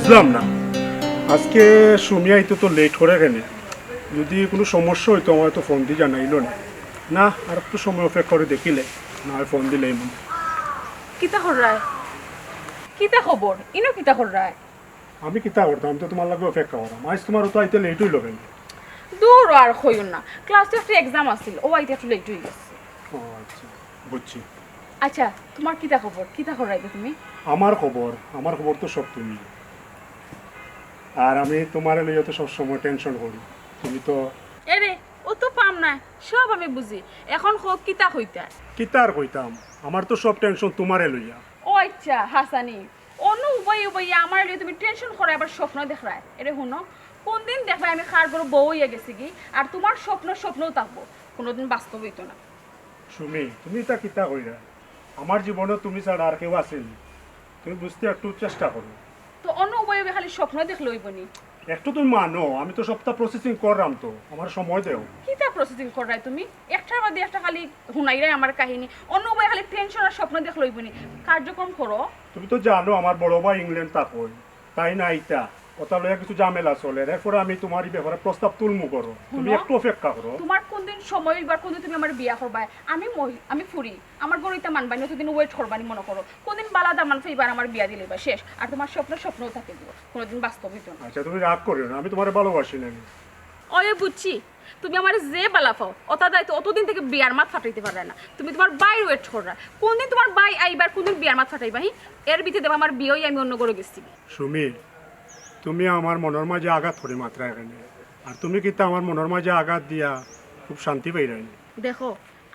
বুঝলাম না আজকে সুমি আইতে তো লেট করে কেন যদি কোনো সমস্যা হইতো আমার তো ফোন দিয়ে জানাইলো না না আর একটু সময় অপেক্ষা করে দেখিলে না হয় ফোন দিলে এমন কিতা হরায় কিতা খবর ইনো কিতা হরায় আমি কিতা করতাম তো তোমার লাগে অপেক্ষা করাম আজ তোমারও তো আইতে লেট হইল কেন দূর আর হইন না ক্লাসে একটা এক্সাম আছিল ও আইতে একটু লেট হয়ে গেছে ও আচ্ছা বুঝছি আচ্ছা তোমার কিতা খবর কিতা হরাই তুমি আমার খবর তো সব তুমি আর আমি তোমার লইয়া তো সবসময় টেনশন করি তুমি তো এরে ও তো পাম না সব আমি বুঝি এখন হোক কিতা হইতা কিতার কইতাম আমার তো সব টেনশন তোমারে লইয়া ও আচ্ছা হাসানি অন্য উপায় আমার লিয়ে তুমি টেনশন করে আবার স্বপ্ন দেখরায় এরে শুনো কোন দিন দেখবে আমি খার গরু বউ হইয়া গেছি কি আর তোমার স্বপ্নও থাকবো কোনোদিন বাস্তব হইতো না সুমি তুমি তা কিতা কইরা আমার জীবনে তুমি ছাড়া আর কেউ আসেনি তুমি বুঝতে একটু চেষ্টা করো তো অন্য উপায় খালি স্বপ্ন দেখলে হইবনি একটু তুমি মানো আমি তো সবটা প্রসেসিং করলাম তো আমার সময় দেও কিতা প্রসেসিং করাই তুমি একটার বাদে একটা খালি শুনাইরাই আমার কাহিনী অন্য উপায় খালি টেনশন আর স্বপ্ন দেখলে হইবনি কার্যক্রম করো তুমি তো জানো আমার বড় ভাই ইংল্যান্ড থাকই তাই না আইতা কথা লইয়া কিছু ঝামেলা চলে এরপরে আমি তোমার এই ব্যাপারে প্রস্তাব তুলমু করো তুমি একটু অপেক্ষা করো তোমার কোন দিন সময় হইবার কোন দিন তুমি আমার বিয়া করবা আমি ফুরি আমার গরিতা মানবাই নতুন ওয়েট করবানি মনে করো কোনদিন বালা দামান ফেইবার আমার বিয়া দিলে বা শেষ আর তোমার স্বপ্নও থাকে দিব কোনোদিন বাস্তব হইতো না আচ্ছা তুমি রাগ করিও না আমি তোমারে ভালোবাসি না ওই বুঝছি তুমি আমার যে বালা পাও অতা দায়িত্ব অতদিন থেকে বিয়ার মাত ফাটাইতে পারবে না তুমি তোমার বাই ওয়েট কররা কোনদিন তোমার বাই আইবার কোনদিন বিয়ার মাত ফাটাইবা এর ভিতরে দেবা আমার বিয়েই আমি অন্য করে গেছি সুমি তুমি আমার মনের মাঝে আঘাত করে মাত্রা এখানে আর তুমি কিন্তু আমার মনের মাঝে আঘাত দিয়া খুব শান্তি পাইরাই দেখো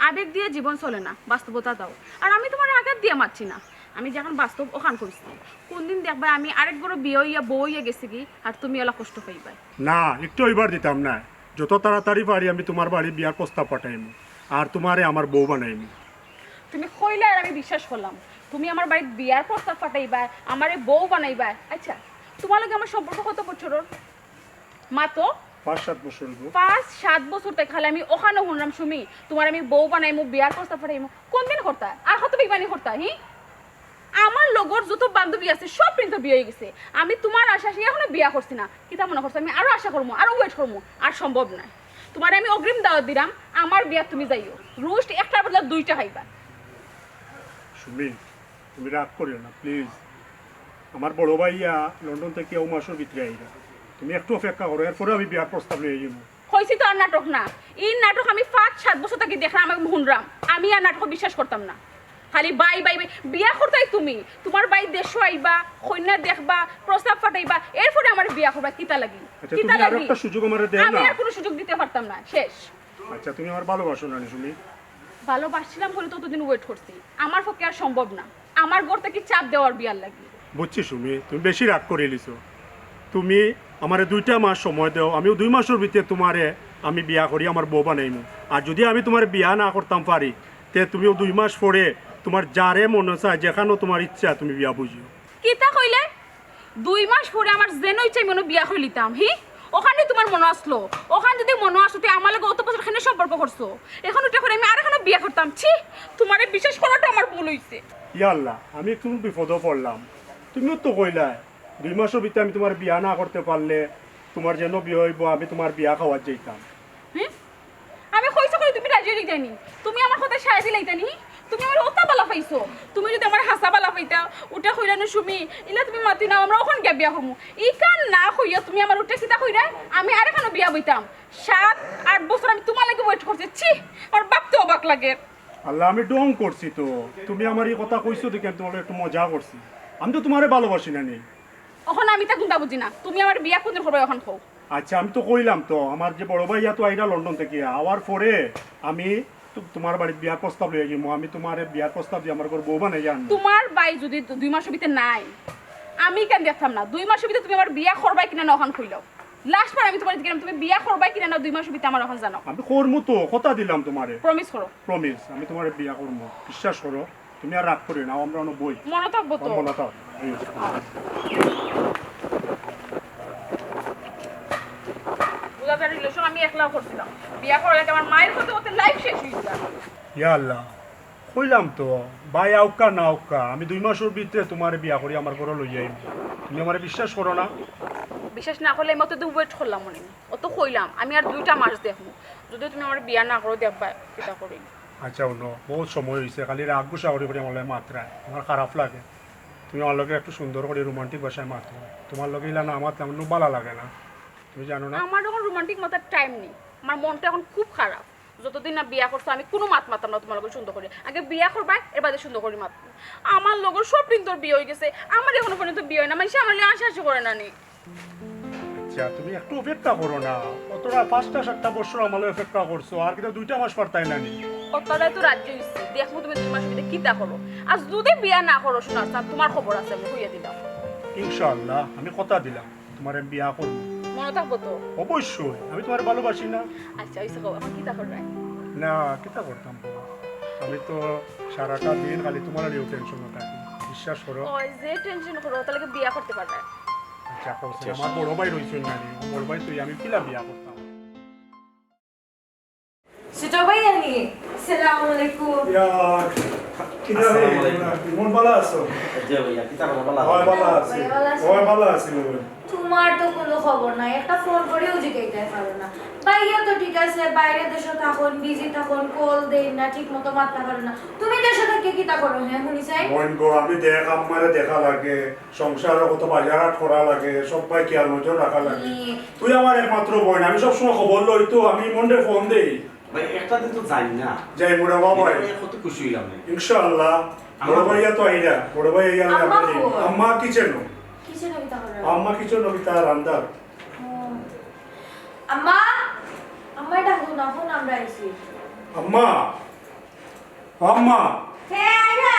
আবেগ দিয়ে জীবন চলে না বাস্তবতা দাও আর আমি তোমার আঘাত দিয়ে মারছি না আমি যখন বাস্তব ওখান করছি কোনদিন দেখবা আমি আরেক বড় বিয়ে হইয়া বউ হইয়া গেছি কি আর তুমি এলা কষ্ট পাইবা না একটু ওইবার দিতাম না যত তাড়াতাড়ি পারি আমি তোমার বাড়ি বিয়ার প্রস্তাব পাঠাইম আর তোমারে আমার বউ বানাইম তুমি কইলে আর আমি বিশ্বাস করলাম তুমি আমার বাড়ির বিয়ার প্রস্তাব পাঠাইবা আমারে বউ বানাইবা আচ্ছা তোমার লগে আমার সম্পর্ক কত বছরের মাত্র 5-7 বছর 5-7 বছর থেকে খালি আমি ওখানে শুনলাম সুমি তোমার আমি বউ বানাইমু বিয়ার প্রস্তাব পাঠাইমু কোন দিন করতা আর কত বিমানি করতা আমার লগর যত বান্ধবী আছে সব কিন্তু বিয়ে হয়ে গেছে আমি তোমার আশা সে এখনো বিয়া করছি না কিতা মনে করছো আমি আরো আশা করবো আরো ওয়েট করবো আর সম্ভব না তোমার আমি অগ্রিম দাওয়াত দিলাম আমার বিয়া তুমি যাইও রোস্ট একটার বদলে 2টা খাইবা সুমি তুমি রাগ করিও না প্লিজ আমার বড় ভাইয়া লন্ডন থেকে ও মাসের ভিতরে আইবা তুমি একটু অপেক্ষা করো এরপরে আমি বিয়ার প্রস্তাব নিয়ে যাবো হয়েছি তো আর নাটক না এই নাটক আমি 5-7 বছর থেকে দেখলাম আমাকে ভুনরাম আমি আর নাটক বিশ্বাস করতাম না খালি বাই বিয়া করতাই তুমি তোমার বাই দেশও আইবা কন্যা দেখবা প্রস্তাব পাঠাইবা এরপরে আমার বিয়া করবা কিতা লাগি কিতা লাগি একটা সুযোগ আমারে দেও না আমি আর কোনো সুযোগ দিতে পারতাম না শেষ আচ্ছা তুমি আমার ভালোবাসো না সুমি ভালোবাসছিলাম বলে ততদিন ওয়েট করছি আমার পক্ষে আর সম্ভব না আমার ঘর থেকে চাপ দেওয়ার বিয়ার লাগি বুঝছি সুমি তুমি বেশি রাগ করে লিছো তুমি আমারে 2টা মাস সময় দাও আমিও 2 মাসের ভিতরে তোমারে আমি বিয়া করি আমার বউ বানাইমু আর যদি আমি তোমার বিয়া না করতাম পারি তে তুমিও 2 মাস পরে তোমার যারে মনে চায় যেখানেও তোমার ইচ্ছা তুমি বিয়া বুঝিও কিতা কইলে 2 মাস পরে আমার যেন ইচ্ছা মনে বিয়া করে লিতাম ওখানে তোমার মনে আসলো ওখানে যদি মনে আসতে আমার লাগে অত বছর এখানে সম্পর্ক করছো এখন ওটা করে আমি আর এখানে বিয়া করতাম ছি তোমারে বিশ্বাস করাটা আমার ভুল হইছে ইয়া আল্লাহ আমি একটু বিপদে পড়লাম তুমিও তো কইলা 2 মাসের ভিতরে আমি তোমার বিয়া না করতে পারলে তোমার যেন বিয়ে হইব আমি তোমার বিয়া খাওয়ার যাইতাম আমি কইছো করে তুমি রাজি হই যাইনি তুমি আমার কথা সাহায্য লাইতানি তুমি আমার ওতা বালা পাইছো তুমি যদি আমার হাসা বালা পাইতা ওটা কইরানো সুমি ইলা তুমি মাতি নাও আমরা ওখান গিয়া বিয়া করমু ই কান না কইয়া তুমি আমার ওটা কিতা কইরা আমি আর এখানে বিয়া বইতাম 7-8 বছর আমি তোমার লাগি ওয়েট করছি ছি আর বাপ তো অবাক লাগে আল্লাহ আমি ডং করছি তো তুমি আমার এই কথা কইছো দেখে আমি তোমার একটু মজা করছি আমি তো তোমারে ভালোবাসি না নি ওখানে আমি তা কোনটা বুঝি না তুমি আমার বিয়া কোনদিন করবে ওখান খাও আচ্ছা আমি তো কইলাম তো আমার যে বড় ভাইয়া তো আইরা লন্ডন থেকে আওয়ার পরে আমি তোমার বাড়ির বিয়ার প্রস্তাব লইয়া যাবো আমি তোমার বিয়ার প্রস্তাব দিয়ে আমার ঘর বউ বানাই আনবো তোমার বাই যদি 2 মাসের ভিতরে নাই আমি কেন দেখতাম না 2 মাসের ভিতরে তুমি আমার বিয়া করবাই কিনা না ওখান কইলাও লাস্ট বার আমি তোমার জিজ্ঞাসা তুমি বিয়া করবাই কিনা না 2 মাসের ভিতরে আমার ওখান জানো আমি করমু তো কথা দিলাম তোমারে প্রমিস করো প্রমিস আমি তোমার বিয়া করবো বিশ্বাস করো তুমি আর রাগ করি না আমরা অন্য বই মনে থাকবো তো মনে থাক বুঝাতে রিলেশন আমি একলা করছিলাম বিয়া করার আগে আমার মায়ের সাথে ওতে লাইফ শেষ হয়ে যায় ইয়া আল্লাহ কইলাম তো ভাই আউকা না আউকা আমি 2 মাসের ভিতরে তোমার বিয়া করি আমার ঘরে লই যাইম তুমি আমারে বিশ্বাস করো না বিশ্বাস না করলে আমি তো ওয়েট করলাম মনে অত কইলাম আমি আর 2টা মাস দেখবো যদি তুমি আমার বিয়া না করো দেখবা কিটা করি আচ্ছা অন্য বহুত সময় হয়েছে খালি রাগ গুসা করে আমার লাগে মাত্রায় আমার খারাপ লাগে তুমি আমার লগে একটু সুন্দর করে রোমান্টিক ভাষায় মাত্র তোমার লগে ইলা না আমার তেমন ভালো লাগে না তুমি জানো না আমার এখন রোমান্টিক মাতার টাইম নেই আমার মনটা এখন খুব খারাপ যতদিন না বিয়া করছো আমি কোনো মাত মাতাম না তোমার লগে সুন্দর করে আগে বিয়া করবা এর বাদে সুন্দর করে মাত আমার লগর সব দিন তোর বিয়ে হয়ে গেছে আমার এখনো পর্যন্ত বিয়ে হয় না মানে আমার আশা আশা করে না নি আচ্ছা তুমি একটু অপেক্ষা করো না অতটা 5-7 বছর আমার অপেক্ষা করছো আর কিন্তু 2টা মাস পারতাই না নি অতটাই তো রাজ্য হইছে দেখো তুমি 2 মাস ভিতরে কিটা করো আর যদি বিয়া না করো শোনার স্যার তোমার খবর আছে আমি কইয়া দিলাম ইনশাআল্লাহ আমি কথা দিলাম তোমার বিয়া করব মনে থাকবো তো অবশ্যই আমি তোমার ভালোবাসি না আচ্ছা ওইসব এখন কিটা করবে না কিতা করতাম আমি তো সারাটা দিন খালি তোমার নিয়েও টেনশন থাকি বিশ্বাস করো ওই যে টেনশন করো তাহলে কি বিয়া করতে পারবে আচ্ছা কইছে আমার বড় ভাই রইছে না নি বড় ভাই তুই আমি কিলা বিয়া করতাম ছোট ভাই আনি আসসালামু আলাইকুম ইয়া কিনা রে মন ভালো আছো জি ভাইয়া কিতা ভালো হয় ভালো আছি হয় ভালো আছি তোমার তো কোনো খবর নাই একটা ফোন করেও জিগাইতে পারো না ভাইয়া তো ঠিক আছে বাইরে দেশে থাকুন বিজি থাকুন কল দেই না ঠিক মতো মারতে পারো না তুমি দেশে থেকে কিটা করো হ্যাঁ শুনি চাই মন গো আমি দেখ আমারে দেখা লাগে সংসারে কত বাজারহাট করা লাগে সব ভাই খেয়াল নজর রাখা লাগে তুই আমার একমাত্র বোন আমি সব সময় খবর লই তো আমি মনে ফোন দেই ভাই একটা দিন তো যাই না যাই মোরা বাবা কত খুশি হইলাম ইনশাআল্লাহ বড় ভাইয়া তো আইরা বড় ভাই আইয়া আম্মা কিচেন কিসে না কিটা করো আম্মা কিচেন নবিতা রান্দার আম্মা আম্মা ডাকো না ফোন আমরা আইছি আম্মা আম্মা হ্যাঁ আইরা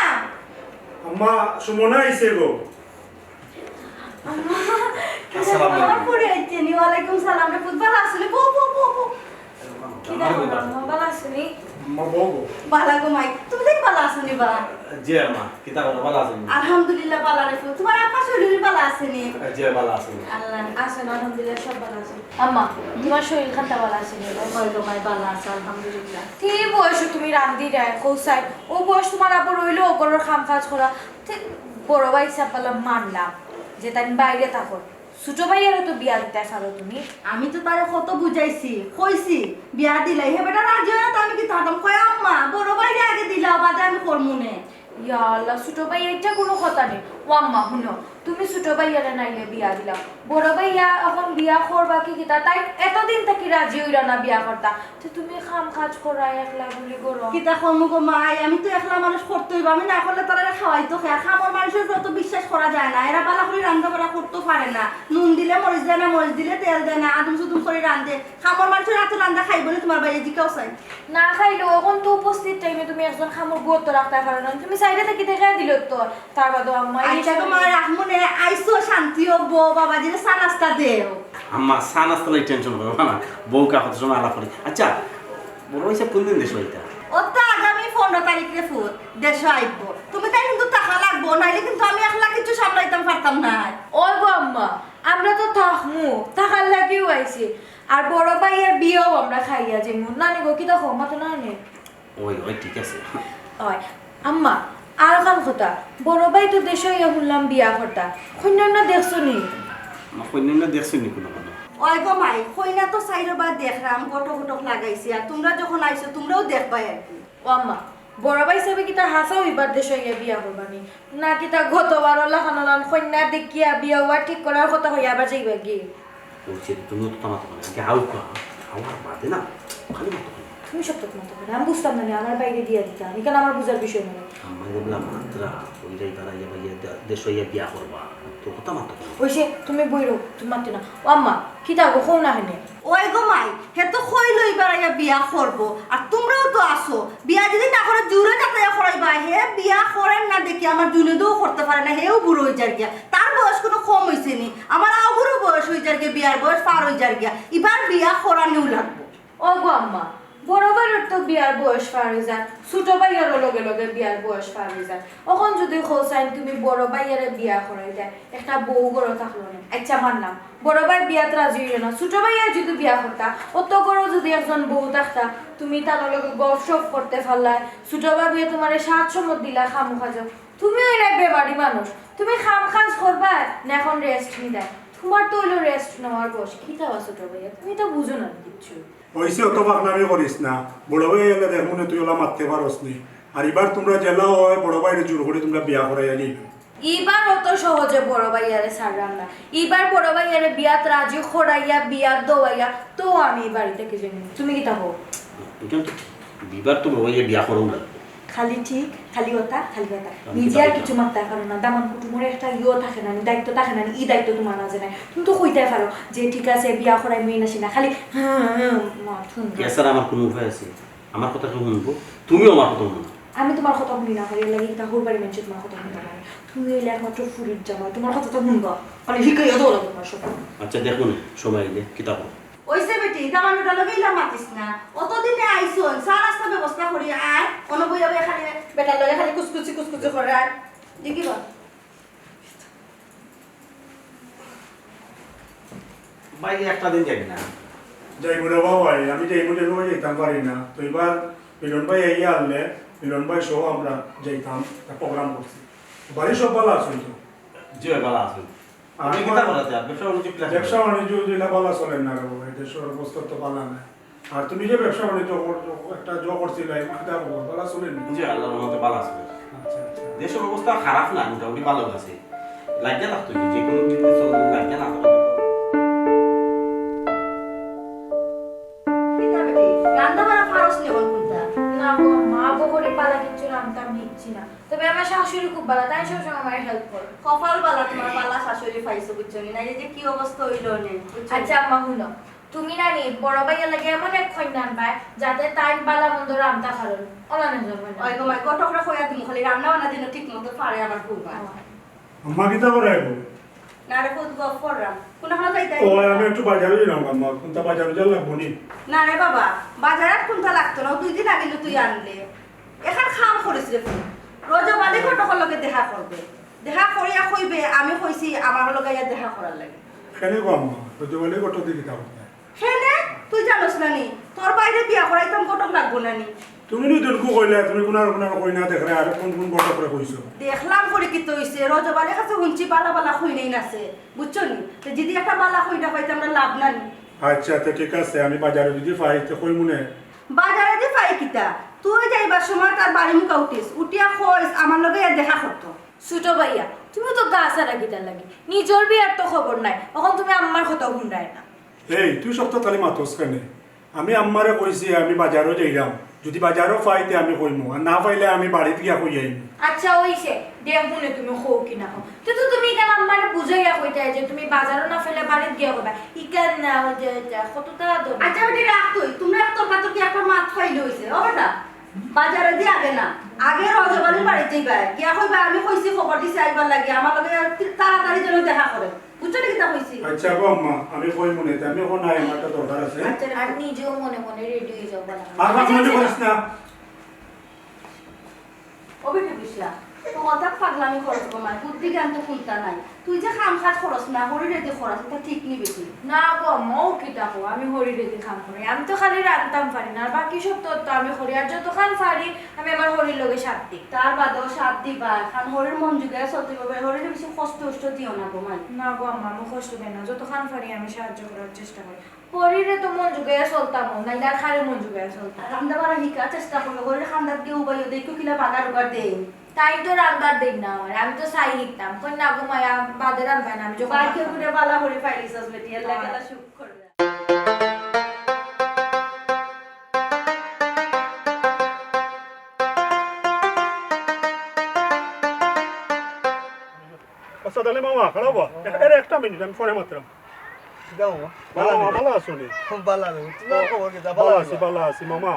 আম্মা সুমনা আইছে গো আম্মা আসসালামু আলাইকুম। আমার পরে আইছে নি ওয়ালাইকুম সালাম রে ফুট ভালো আসলে বো বো বো বো কিটা করো আম্মা ভালো আসনি আম্মা বগো ভালো গো মাই তুমি দেখ ভালো আসনি বা জি মা কিতা ভালো আছেন আলহামদুলিল্লাহ ভালো আছে তোমার আপা শরীর ভালো আছে নি জি ভালো আছেন আল্লাহ আসেন আলহামদুলিল্লাহ সব ভালো আছে আম্মা তোমার শরীর খানটা ভালো আছে নি ওই তোমার ভালো আছে আলহামদুলিল্লাহ ঠিক বয়স তুমি রান্দি রে কোসাই ও বয়স তোমার আপা রইলো ওগরের কাম কাজ করা ঠিক বড় ভাই সাপালা মানলাম যে তাই বাইরে থাকো ছোট ভাইয়ারও তো বিয়া দিতে পারো তুমি আমি তো তারে কত বুঝাইছি কইছি বিয়া দিলাই হে বেটা রাজি হয় না আমি কি তাতাম কয় আম্মা বড় ভাইরে আগে দিলাও বাদে আমি করমুনে ইয়া আল্লাহ ছোট ভাইয়া এটা কোনো কথা নেই ও আম্মা শুনো তুমি ছোট ভাইয়ারে নাইলে বিয়া দিলাম বড় ভাইয়া এখন বিয়া করবা কি কিতা তাই এতদিন থাকি রাজি হইরা না বিয়া করতা তো তুমি কাম কাজ করা একলা গুলি করো কিতা কমু গো মাই আমি তো একলা মানুষ করতে হইব আমি না করলে তারা খাওয়াইতো খেয়া খামর মানুষের যত বিশ্বাস করা যায় না এরা বালা করে রান্না বাড়া করতে পারে না নুন দিলে মরিচ দেয় না মরিচ দিলে তেল দেয় না আদম সুদুম করে রান্ধে খামর মানুষের এত রান্না খাইব না তোমার বাইরে জিকাও চাই না খাইলেও এখন তো উপস্থিত টাইমে তুমি একজন খামর গুরুত্ব রাখতে পারো না তুমি সাইডে থেকে দেখা দিল তো তার বাদে আম্মা আচ্ছা গো মাই রাখমুনে আইসো শান্তি হব বাবা জিরে চা নাস্তা দেও আম্মা সান আসলে টেনশন করবে না বউ কা কত সময় আলাপ করি আচ্ছা বড় হইছে কোন দিন দেশ হইতা ওটা আগামী 15 তারিখে ফুট দেশে আইব তুমি তাই কিন্তু টাকা লাগবো নাইলে কিন্তু আমি একলা কিছু সামলাইতাম পারতাম না ওই গো আম্মা আমরা তো থাকমু থাকার লাগিও আইছি আর বড় ভাইয়ের বিয়েও আমরা খাইয়া যাইমু নানি গো কি দেখো মা তো নানি ওই ঠিক আছে ওই আম্মা আর কাম কথা বড় ভাই তো দেশে ইয়া বললাম বিয়া করতা কন্যা না দেখছো নি মা কইনি না দেখছনি নি কোনো মানে ওই গো মাই কইনা তো সাইরবার দেখলাম কটক কটক লাগাইছি আর তোমরা যখন আইছো তোমরাও দেখবাই আর কি ও আম্মা বড় ভাই হিসাবে কি তা হাসাও এবার দেশে ইয়া বিয়া করবানি না কি তা গতবার লাখানালান কন্যা দেখিয়া বিয়া হওয়া ঠিক করার কথা হইয়া আবার যাইবা কি বলছি তুমি তো তোমার তো আগে আউ কা আমার বাদে না খালি মত তুমি সব তো মতো করে আমি বুঝতাম না আমার বাইরে দিয়া দিতাম আমি কেন আমার বুঝার বিষয় নয় আম্মা বললাম মাত্রা ওই যাই তারা দেশ হইয়া বিয়া করবা তো কথা মত ওই সে তুমি বইরো তুমি মারতে না ও আম্মা কি তা গো না হেনে ওই গো মাই হে তো কই লইবার আইয়া বিয়া করব আর তোমরাও তো আসো বিয়া যদি না করে জুরে টাকায়া করাইবা হে বিয়া করেন না দেখি আমার জুনেদও করতে পারে না হেও বুড়ো হই যার গিয়া তার বয়স কোনো কম হইছে নি আমার আগুরও বয়স হই যার গিয়া বিয়ার বয়স পার হই যার গিয়া এবার বিয়া করানিও লাগবো ও গো আম্মা বড় ভাইয়ের তো বিয়ার বয়স পার হয়ে যায়, ছোট ভাইয়েরও লগে লগে বিয়ার বয়স পার হয়ে যায়। এখন যদি হোসাইন তুমি বড় ভাইয়ের বিয়া করাই দেয়, একটা বউ গড় থাকলো না। আচ্ছা মানলাম বড় ভাই বিয়াত রাজি হইল না, ছোট ভাইয়ের যদি বিয়া করতা, অত গড় যদি একজন বউ থাকতা, তুমি তার লগে গপ সপ করতে পারলাই, ছোট ভাই বিয়ে তোমার 7 সময় দিলা খামু খাজো। তুমি ওই না বেমারি মানুষ, তুমি খাম খাজ করবা না এখন রেস্ট নি দেয়? তোমার তো হইলো রেস্ট নেওয়ার বয়স, খিতা ছোট ভাইয়া, তুমি তো বুঝো না কিচ্ছু। হয়েছে অত বাকনামি করিস না, বড় ভাই এলে দেখুন তুই ওলা মারতে পারস নি। আর এবার তোমরা জেলা হয় বড় ভাইয়ের জোর করে তোমরা বিয়া করাইয়া নিবে। এবার অত সহজে বড় ভাইয়ারে ছাড়লাম না, এবার বড় ভাইয়ারে বিয়াত রাজি খড়াইয়া বিয়াত দোয়াইয়া তো আমি এই বাড়ি থেকে জানি। তুমি কি থাকো বিবার তো বড় ভাইয়ের বিয়া করো না, খালি ঠিক খালি কথা খালি কথা, নিজে আর কিছু মাত্রা কারণ না, দামান কুটুমের একটা ইয়ে থাকে না, দায়িত্ব থাকে না, এই দায়িত্ব তোমার মাঝে নাই। তুমি তো কইতে পারো যে ঠিক আছে বিয়া করাই মেয়ে আসি না, খালি এছাড়া আমার কোনো উপায় আছে? আমার কথা কেউ শুনবো, তুমিও আমার কথা শুনবো। আমি তোমার কথা শুনি না, হলে লাগে তা বাড়ি মানুষ তোমার কথা শুনতে পারে। তুমি এলে একমাত্র ফুরির জামা, তোমার কথা তো শুনবো, খালি শিখাইয়া দৌড়া তোমার সব। আচ্ছা দেখুন সময় এলে কিতাব ওইসে বেটি দামানোটা লগে ইলা মাতিস না, অতদিনে আইসন চা নাস্তা ব্যবস্থা করি আয়, অনবই যাবে খালি বেটার লগে খালি কুচকুচি কুচকুচি করে আয় দেখিব। ভাই একটা দিন যাবি না? যাইব রে বাবাই, আমি যাইব যাইব যেতাম পারি না। তো এবার মিলন ভাই আইয়া আনলে মিলন ভাই সহ আমরা যাইতাম, একটা প্রোগ্রাম করছি। বাড়ির সব ভালো আছেন তো? জি ভালো আছেন। আমি কিতাব বলাতে ব্যবসা বাণিজ্য ব্যবসা বাণিজ্য যেটা ভালো চলেন না রে বাবা, দেশের অবস্থা তো ভালো না। আর তুমি যে ব্যবসা বাণিজ্য একটা জব করছিলে, এটা ভালো চলেন? জি আল্লাহর রহমতে ভালো আছে। আচ্ছা আচ্ছা। দেশের অবস্থা খারাপ না, মোটামুটি ভালো আছে। লাগিয়ে থাকতো যে কোনো বিজনেস লাগিয়ে না থাকতো। কিতা বেটি রান্না বাড়া ফারস নি কোন কোনটা? না গো মা বকরি পালা কিচ্ছু রান্তাম নিচ্ছি না, তবে আমার শাশুড়ি খুব ভালো, তাই সবসময় আমার হেল্প করে। কপাল বালা তোমার বালা শাশুড়ি পাইছো বুঝছনি না, এই যে কি অবস্থা হইল নে। আচ্ছা আম্মা শুনো, তুমি না নি বড় ভাইয়া লাগে এমন এক খৈনান পায় যাতে তাই বালা মন্দ রান্তা পারো অলানে জন্ম না। ওই গো মাই গটকরা কইয়া দিমু খালি রান্না বান্না দিন ঠিক মতো পারে আমার বউবা। আম্মা কিতা করে আইব? না রে খুদ গপ কররাম কোনা কোনা যাইতাই। ও আমি একটু বাজারে যাই না আম্মা, কোনটা বাজারে যাই লাগবো নি? না রে বাবা বাজারে কোনটা লাগতো না, 2 দিন আগে তুই আনলে এখন খাম করিস রে। রজবালি গটকর লগে দেখা করবে, দেখা করিয়া কইবে আমি কইছি আমার লগে ইয়া দেখা করার লাগে। কেন গো আম্মা, তো বলে কত দিকে যাও? হেনে তুই জানোস না নি তোর বাইরে বিয়া করাইতাম গটক লাগবো না নি? তুমি নি জনকু কইলা, তুমি কোনার কোনার কই না দেখরে আর কোন কোন বড় করে কইছো? দেখলাম করে কি তো হইছে রজবালির কাছে হুঁচি বালা বালা কই নেই নাছে বুঝছো নি, তো যদি একটা বালা কইটা পাইতে আমরা লাভ না নি। আচ্ছা তো ঠিক আছে, আমি বাজারে যদি পাই তো কই মনে। বাজারে দি পাই কিতা তুই যাইবার সময় তার বাড়ি মুখা উঠিস, উঠিয়া কইস আমার লগে ইয়া দেখা করতো। ছোট ভাইয়া তুমি তো গা সারা গিটার লাগে, নিজের বিয়ার তো খবর নাই, এখন তুমি আম্মার কথা শুনরাই না। এই তুই সব তো খালি মাতস কেন? আমি আম্মারে কইছি আমি বাজারও যাইলাম, যদি বাজারও পাইতে আমি কইমু, আর না পাইলে আমি বাড়িতে গিয়া কই আইমু। আচ্ছা ওইছে দেখ মনে তুমি হও কি না হও, তো তুমি কেন আম্মারে বুঝাইয়া কইতে যে তুমি বাজারও না ফেলে বাড়িতে গিয়া কইবা ইকান না যে কতটা দো। আচ্ছা বেটি রাখ তুই তোমরা তোর কাছে কি একটা মাছ ফাইল হইছে ও বেটা বাজারে দি আগে না আগে রজবালির বাড়িতে যাইবা গিয়া কইবা আমি কইছি খবর দিছি আইবার লাগি আমার লগে তাড়াতাড়ি যেন দেখা করে বুঝছো নি কিতা কইছি। আচ্ছা গো আম্মা আমি কই মনে, আমি এখন নাই, আমার একটা দরকার আছে। আচ্ছা আর নিজেও মনে মনে রেডি হয়ে যাও বলা। আর মনে করিস না। ও বেটা বিশলা তোমার পাগলামি খরচ কমায় বুদ্ধি জ্ঞান তো কোনটা নাই, তুই যে খাম খাজ খরচ না হরি রেডি খরচ এটা ঠিক নি বেশি না গো মও কি দেখো আমি হরি রেডি খাম করি, আমি তো খালি রান্তাম পারি না, আর বাকি সব তো আমি হরি আর যতক্ষণ পারি আমি আমার হরির লগে সাথ দিই। তার বাদেও সাত দিবা খান হরির মন যুগে চলতে পারবে, হরির বেশি কষ্ট কষ্ট দিও না তোমার। না গো আম্মা আমি কষ্ট দেয় না, যতক্ষণ পারি আমি সাহায্য করার চেষ্টা করি। হরিরে তো মন যুগে চলতাম নাইলে আর খারে মন যুগে চলতাম। রান্না বাড়া শিকার চেষ্টা করবে হরির খান্দার কেউ উবাইও দেখো কিলা বাগার উগার দেই তাই তো রান্নার দিন না আমার, আমি তো চাই শিখতাম কই না গো মায়া বাদে রান্না না, আমি যখন বাইকে ঘুরে বালা হরি পাইলিস বেটি এর লাগা সুখ করবে। আচ্ছা তাহলে মামা খারাপ এর একটা মিনিট আমি ফোনে মাত্রাম। ভালো আছো নি? ভালো আছি মামা।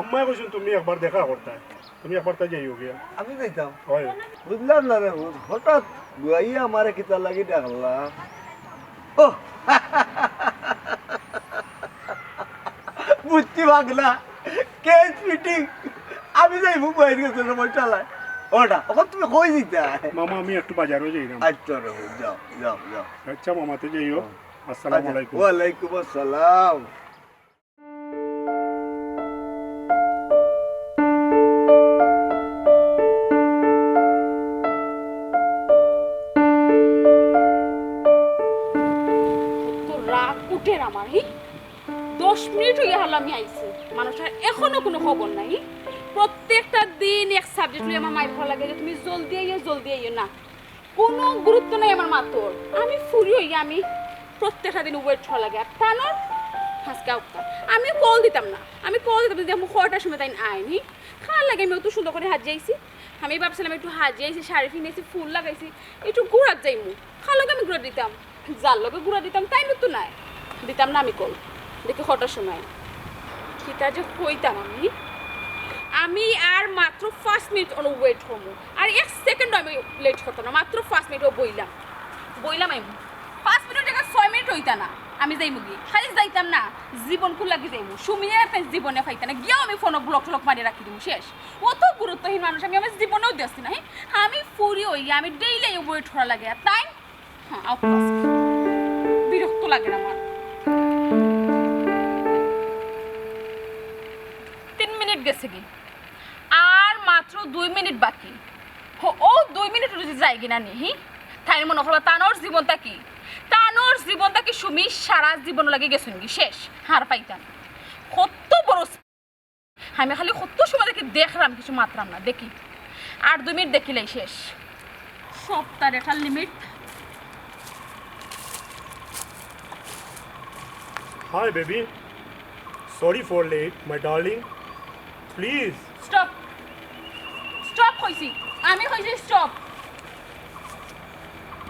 আম্মাই কইছেন তুমি একবার দেখা করতে, তুমি একবার তাই যাইও গিয়া। আমি যাইতাম হয় বুঝলাম না রে, হঠাৎ গুয়াইয়া আমারে কিতা লাগি ডাকলা। ও বুঝছি পাগলা, কেস মিটিং আমি যাইব বাইরে গেছে সময় চালায় ওটা ওখান তুমি কই দিতে মামা আমি একটু বাজারও যাই না। আচ্ছা যাও যাও যাও আচ্ছা মামা তো যাইও। আসসালামু আলাইকুম। ওয়ালাইকুম আসসালাম। তো রাগ উঠের আমার 10 মিনিট হয়ে হলো আমি আইছি, মানুষের এখনো কোনো খবর নাই। প্রত্যেকটা দিন এক সাবজেক্ট লই আমার মাইর ভালো লাগে যে তুমি জলদি আইও না, কোনো গুরুত্ব নাই আমার মাতর। আমি ফুরি হই, আমি প্রত্যেকটা দিন ওয়েট করা লাগে। আর তানোর হাসকা উঠতাম, আমি কল দিতাম না, যে আমি 6টার সময় তাই আইনি খাওয়ার লাগে। আমি অত সুন্দর করে হাজিয়েছি, আমি ভাবছিলাম একটু হাজিয়েছি, শাড়ি কিনেছি, ফুল লাগাইছি, একটু গুড়াত যাইমু খাওয়ার লগে আমি গুঁড়া দিতাম, যার লগে গুঁড়া দিতাম তাই তো নাই দিতাম না আমি কল দেখি 6টার সময় কিতা যে হইতাম আমি আর মাত্র 5 মিনিট ওয়েট করবো, আর 1 সেকেন্ড আমি লেট করতাম না, মাত্র 5 মিনিট বইলাম আমি 5 মিনিট জায়গায় 6 মিনিট হইতা না। আমি যাইমু গিয়ে খালি যাইতাম না, জীবন খুল লাগি যাইমু, সুমিয়া জীবনে পাইতা না, গিয়েও আমি ফোন ব্লক মারিয়ে রাখি দিব শেষ। অত গুরুত্বহীন মানুষ আমি আমার জীবনেও দিচ্ছি না। আমি ফুরি হই, আমি ডেইলি ওয়েট করা লাগে। আর তাই হ্যাঁ বিরক্ত লাগে না আমার। 3 মিনিট গেছে কি, আর মাত্র 2 মিনিট বাকি। ও 2 মিনিট যদি যাই কিনা নি তাই মনে করবা তানোর জীবনটা কি সুমি সারা জীবন লাগে গেছেন কি শেষ হার পাইতাম। কত বড় আমি খালি কত সময় দেখি দেখলাম, কিছু মাত্রাম না দেখি, আর 2 মিনিট দেখিলেই শেষ। সপ্তাহের একটা limit. Hi baby, sorry for late my darling, please stop কইছি আমি, স্টপ।